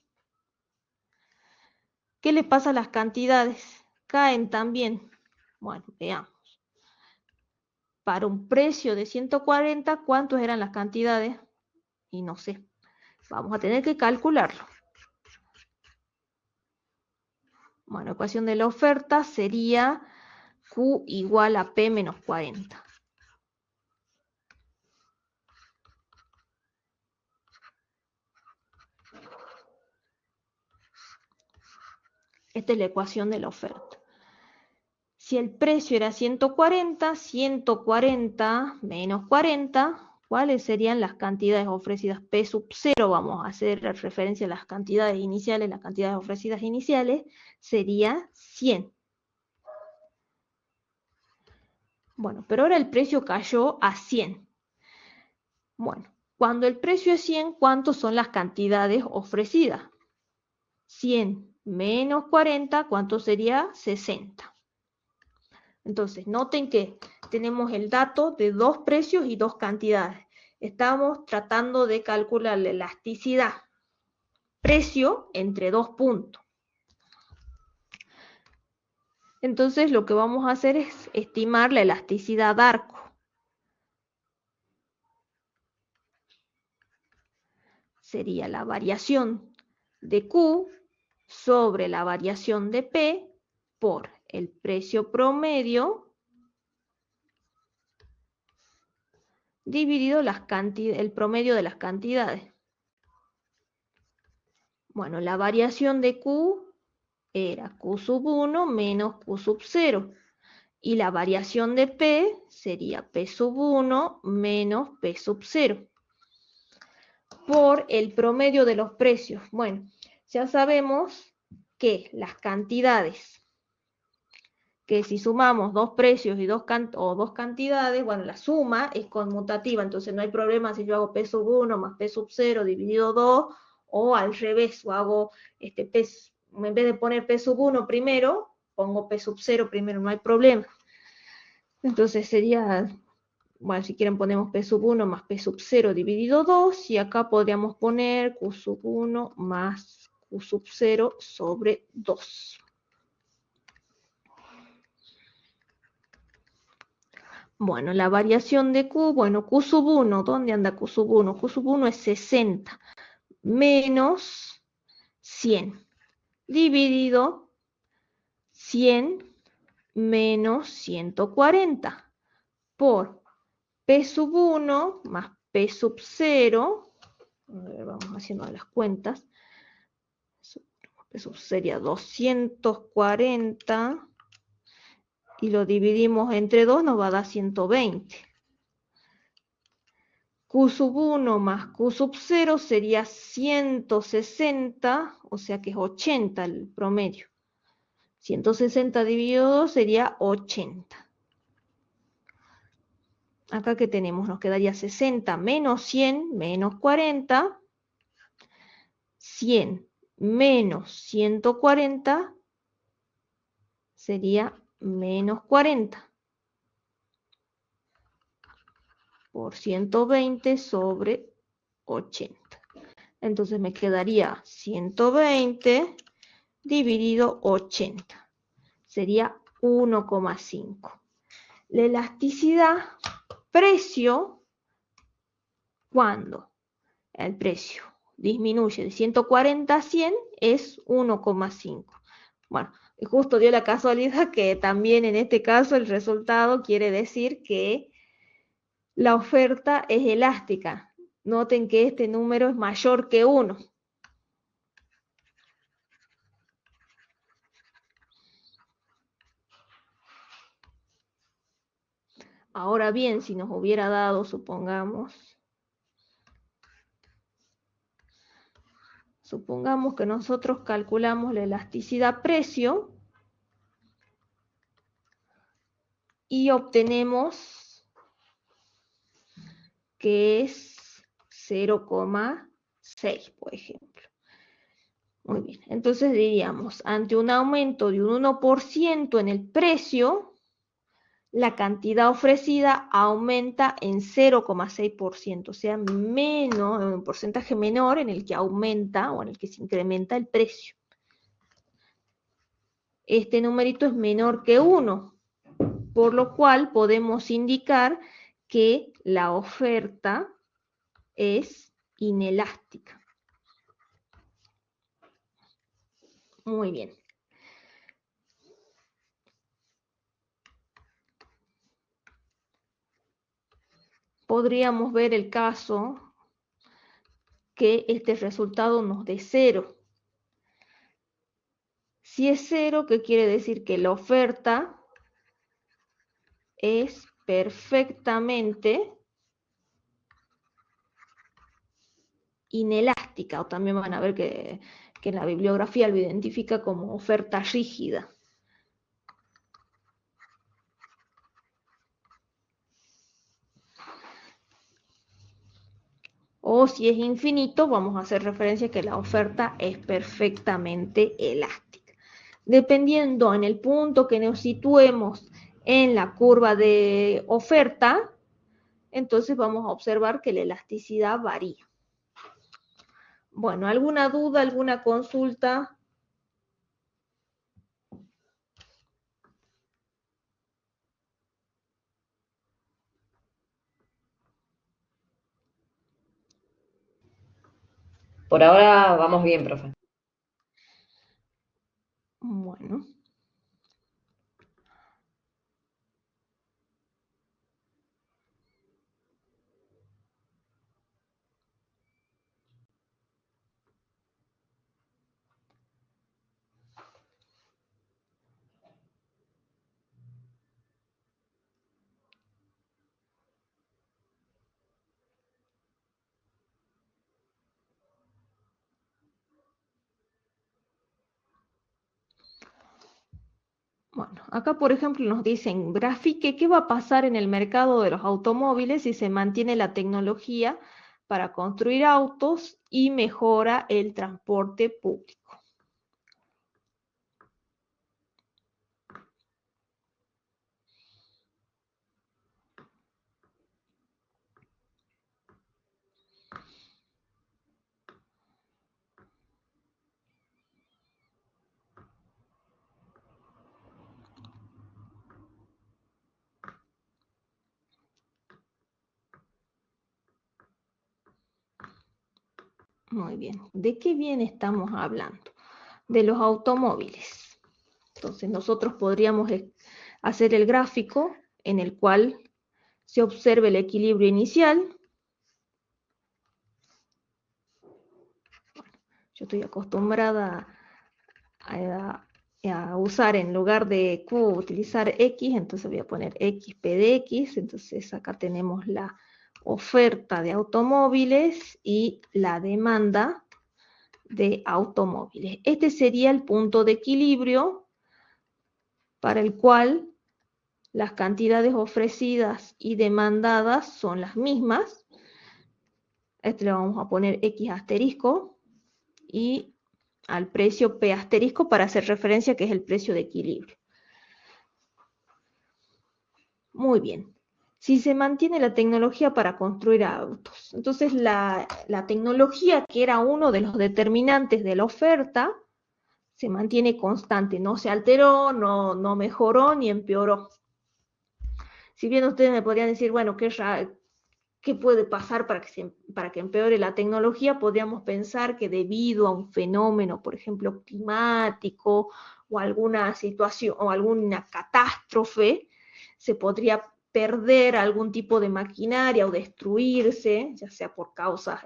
¿Qué le pasa a las cantidades? Caen también. Bueno, veamos. Para un precio de 140, ¿cuántos eran las cantidades? Y no sé. Vamos a tener que calcularlo. Bueno, ecuación de la oferta sería Q igual a P menos 40. Esta es la ecuación de la oferta. Si el precio era 140, 140 menos 40, ¿cuáles serían las cantidades ofrecidas? P sub 0, vamos a hacer referencia a las cantidades iniciales, las cantidades ofrecidas iniciales, sería 100. Bueno, pero ahora el precio cayó a 100. Bueno, cuando el precio es 100, ¿cuántas son las cantidades ofrecidas? 100 menos 40, ¿cuánto sería? 60. Entonces, noten que tenemos el dato de dos precios y dos cantidades. Estamos tratando de calcular la elasticidad. Precio entre dos puntos. Entonces, lo que vamos a hacer es estimar la elasticidad arco. Sería la variación de Q sobre la variación de P por el precio promedio dividido el promedio de las cantidades. Bueno, la variación de Q era Q sub 1 menos Q sub 0. Y la variación de P sería P sub 1 menos P sub 0. Por el promedio de los precios. Bueno, ya sabemos que las cantidades, que si sumamos dos precios y dos cantidades, bueno, la suma es conmutativa, entonces no hay problema si yo hago P sub 1 más P sub 0 dividido 2, o al revés, o hago P, en vez de poner P sub 1 primero, pongo P sub 0 primero, no hay problema. Entonces sería, bueno, si quieren ponemos P sub 1 más P sub 0 dividido 2, y acá podríamos poner Q sub 1 más Q sub 0 sobre 2. Bueno, la variación de Q, bueno, Q sub 1, ¿dónde anda Q sub 1? Q sub 1 es 60 menos 100 dividido 100 menos 140 por P sub 1 más P sub 0, a ver, vamos haciendo las cuentas, P sub sería 240 y lo dividimos entre 2, nos va a dar 120. Q sub 1 más Q sub 0 sería 160, o sea que es 80 el promedio. 160 dividido 2 sería 80. Acá que tenemos, nos quedaría 60 menos 100 menos 40. 100 menos 140 sería menos 40. por 120 sobre 80. Entonces me quedaría 120 dividido 80. Sería 1,5. La elasticidad precio, cuando el precio disminuye de 140 a 100, es 1,5. Bueno, justo dio la casualidad que también en este caso el resultado quiere decir que la oferta es elástica. Noten que este número es mayor que 1. Ahora bien, si nos hubiera dado, supongamos que nosotros calculamos la elasticidad precio y obtenemos que es 0,6, por ejemplo. Muy bien, entonces diríamos, ante un aumento de un 1% en el precio, la cantidad ofrecida aumenta en 0,6%, o sea, menos, un porcentaje menor en el que aumenta o en el que se incrementa el precio. Este numerito es menor que 1, por lo cual podemos indicar que la oferta es inelástica. Muy bien. Podríamos ver el caso que este resultado nos dé 0. Si es 0, ¿qué quiere decir? Que la oferta es perfectamente inelástica, o también van a ver que en la bibliografía lo identifica como oferta rígida. O si es infinito, vamos a hacer referencia a que la oferta es perfectamente elástica. Dependiendo en el punto que nos situemos en la curva de oferta, entonces vamos a observar que la elasticidad varía. Bueno, ¿alguna duda, alguna consulta? Por ahora vamos bien, profe. Bueno. Bueno, acá por ejemplo nos dicen, grafique qué va a pasar en el mercado de los automóviles si se mantiene la tecnología para construir autos y mejora el transporte público. Muy bien, ¿de qué bien estamos hablando? De los automóviles. Entonces nosotros podríamos hacer el gráfico en el cual se observe el equilibrio inicial. Yo estoy acostumbrada a usar en lugar de Q, utilizar X, entonces voy a poner XP de X, entonces acá tenemos la oferta de automóviles y la demanda de automóviles. Este sería el punto de equilibrio para el cual las cantidades ofrecidas y demandadas son las mismas. Este le vamos a poner X asterisco y al precio P asterisco para hacer referencia que es el precio de equilibrio. Muy bien. si se mantiene la tecnología para construir autos. Entonces, la tecnología, que era uno de los determinantes de la oferta, se mantiene constante, no se alteró, no mejoró ni empeoró. Si bien ustedes me podrían decir, bueno, ¿qué puede pasar para que empeore la tecnología? Podríamos pensar que debido a un fenómeno, por ejemplo, climático o alguna situación o alguna catástrofe, se podría perder algún tipo de maquinaria o destruirse, ya sea por causas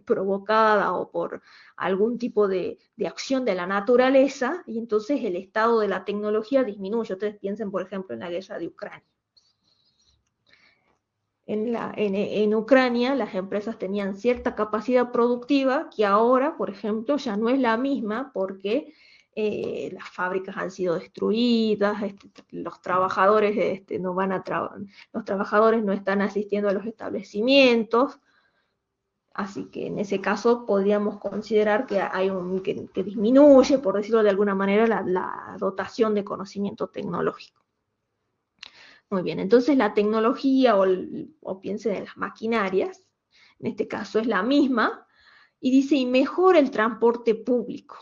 provocadas o por algún tipo de acción de la naturaleza, y entonces el estado de la tecnología disminuye. Ustedes piensen, por ejemplo, en la guerra de Ucrania. En Ucrania las empresas tenían cierta capacidad productiva que ahora, por ejemplo, ya no es la misma porque las fábricas han sido destruidas, los trabajadores los trabajadores no están asistiendo a los establecimientos, así que en ese caso podríamos considerar que que disminuye, por decirlo de alguna manera, la dotación de conocimiento tecnológico. Muy bien, entonces la tecnología o piensen en las maquinarias, en este caso es la misma, y dice, y mejora el transporte público.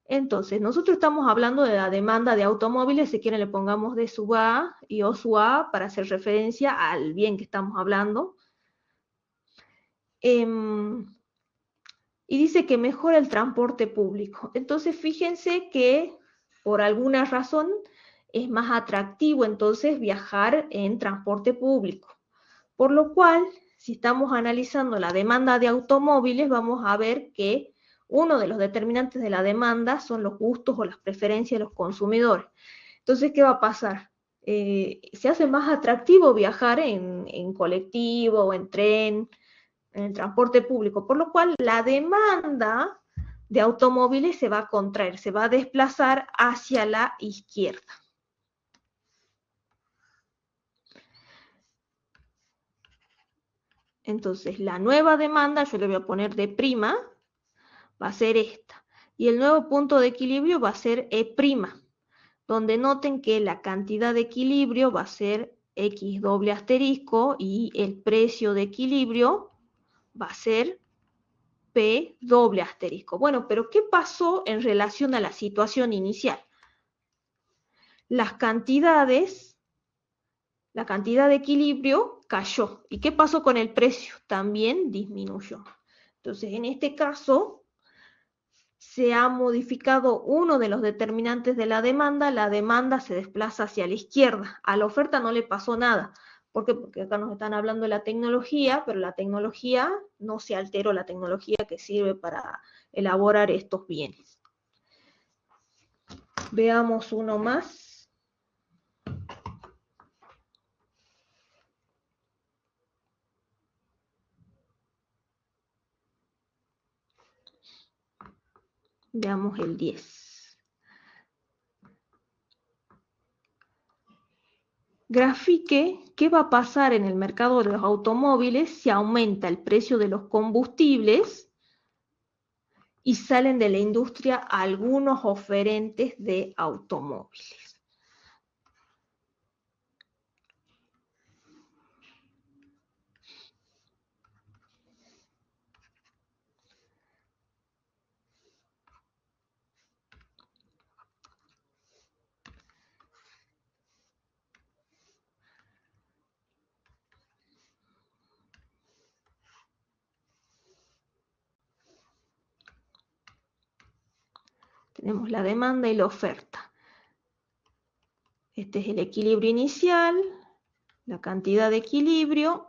Entonces, nosotros estamos hablando de la demanda de automóviles, si quieren le pongamos D sub A y O sub A para hacer referencia al bien que estamos hablando. Y dice que mejora el transporte público. Entonces, fíjense que por alguna razón es más atractivo entonces viajar en transporte público. Por lo cual, si estamos analizando la demanda de automóviles, vamos a ver que uno de los determinantes de la demanda son los gustos o las preferencias de los consumidores. Entonces, ¿qué va a pasar? Se hace más atractivo viajar en colectivo o en tren, en el transporte público, por lo cual la demanda de automóviles se va a contraer, se va a desplazar hacia la izquierda. Entonces, la nueva demanda, yo le voy a poner de prima, va a ser esta. Y el nuevo punto de equilibrio va a ser E', donde noten que la cantidad de equilibrio va a ser X doble asterisco y el precio de equilibrio va a ser P doble asterisco. Bueno, pero ¿qué pasó en relación a la situación inicial? La cantidad de equilibrio cayó. ¿Y qué pasó con el precio? También disminuyó. Entonces, en este caso, se ha modificado uno de los determinantes de la demanda se desplaza hacia la izquierda. A la oferta no le pasó nada. ¿Por qué? Porque acá nos están hablando de la tecnología, pero la tecnología no se alteró, la tecnología que sirve para elaborar estos bienes. Veamos uno más. Veamos el 10. Grafique qué va a pasar en el mercado de los automóviles si aumenta el precio de los combustibles y salen de la industria algunos oferentes de automóviles. Tenemos la demanda y la oferta. Este es el equilibrio inicial, la cantidad de equilibrio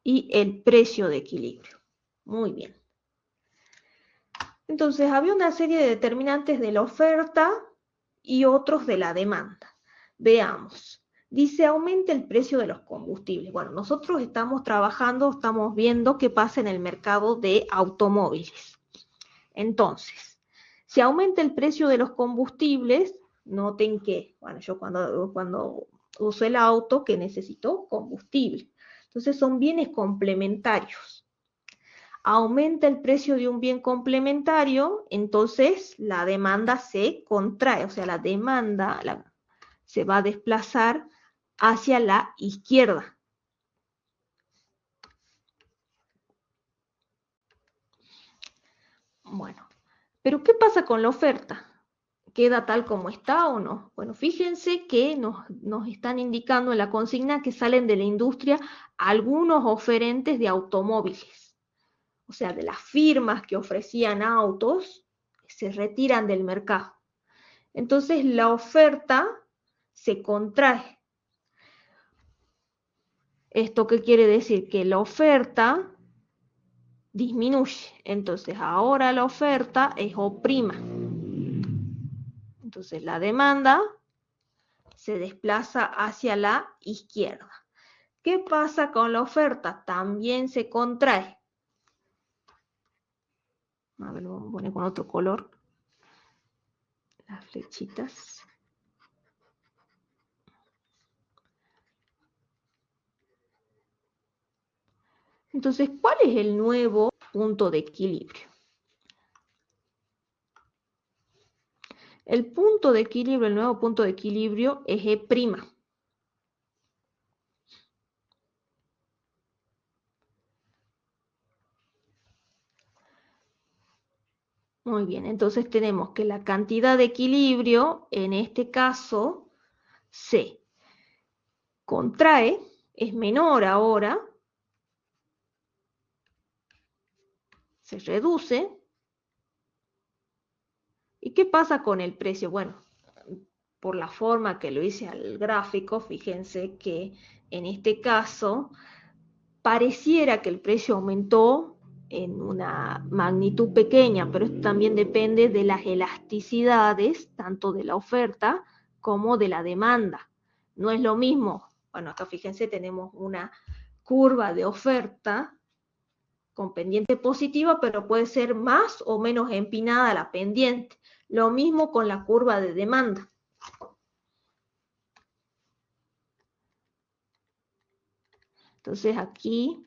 y el precio de equilibrio. Muy bien. Entonces, había una serie de determinantes de la oferta y otros de la demanda. Veamos. Dice, aumenta el precio de los combustibles. Bueno, nosotros estamos viendo qué pasa en el mercado de automóviles. Entonces, si aumenta el precio de los combustibles, noten que, bueno, yo cuando uso el auto, que necesito combustible. Entonces, son bienes complementarios. Aumenta el precio de un bien complementario, entonces la demanda se contrae, o sea, la demanda se va a desplazar hacia la izquierda. Bueno, pero ¿qué pasa con la oferta? ¿Queda tal como está o no? Bueno, fíjense que nos están indicando en la consigna que salen de la industria algunos oferentes de automóviles. O sea, de las firmas que ofrecían autos, se retiran del mercado. Entonces la oferta se contrae. ¿Esto qué quiere decir? Que la oferta disminuye. Entonces ahora la oferta es O'. Entonces la demanda se desplaza hacia la izquierda. ¿Qué pasa con la oferta? También se contrae. A ver, lo vamos a poner con otro color. Las flechitas. Entonces, ¿cuál es el nuevo punto de equilibrio? El punto de equilibrio, el nuevo punto de equilibrio es E'. Muy bien, entonces tenemos que la cantidad de equilibrio, en este caso, se contrae, es menor ahora, se reduce. ¿Y qué pasa con el precio? Bueno, por la forma que lo hice al gráfico, fíjense que en este caso pareciera que el precio aumentó en una magnitud pequeña, pero esto también depende de las elasticidades, tanto de la oferta como de la demanda. No es lo mismo, bueno, acá fíjense, tenemos una curva de oferta con pendiente positiva, pero puede ser más o menos empinada la pendiente. Lo mismo con la curva de demanda. Entonces aquí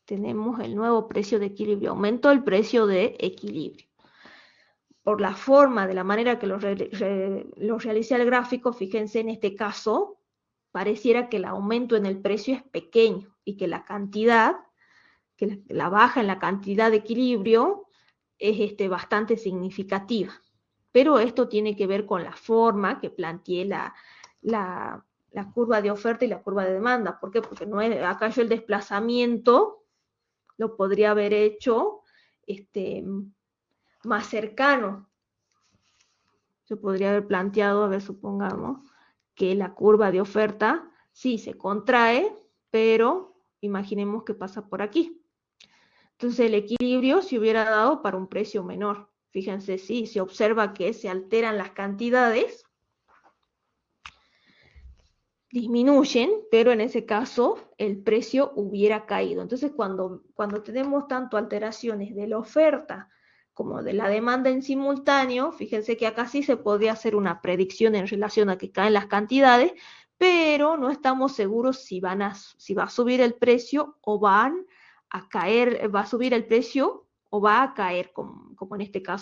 tenemos el nuevo precio de equilibrio, aumentó el precio de equilibrio. Por la forma, de la manera que lo realicé al gráfico, fíjense en este caso, pareciera que el aumento en el precio es pequeño y que la cantidad, que la baja en la cantidad de equilibrio es bastante significativa. Pero esto tiene que ver con la forma que planteé la curva de oferta y la curva de demanda. ¿Por qué? Porque no es, acá yo el desplazamiento lo podría haber hecho más cercano. Yo podría haber planteado, a ver, supongamos, que la curva de oferta sí se contrae, pero imaginemos que pasa por aquí. Entonces el equilibrio se hubiera dado para un precio menor. Fíjense, sí, se observa que se alteran las cantidades, disminuyen, pero en ese caso el precio hubiera caído. Entonces cuando tenemos tanto alteraciones de la oferta como de la demanda en simultáneo, fíjense que acá sí se podría hacer una predicción en relación a que caen las cantidades, pero no estamos seguros si va a subir el precio o van a caer, va a subir el precio o va a caer, como en este caso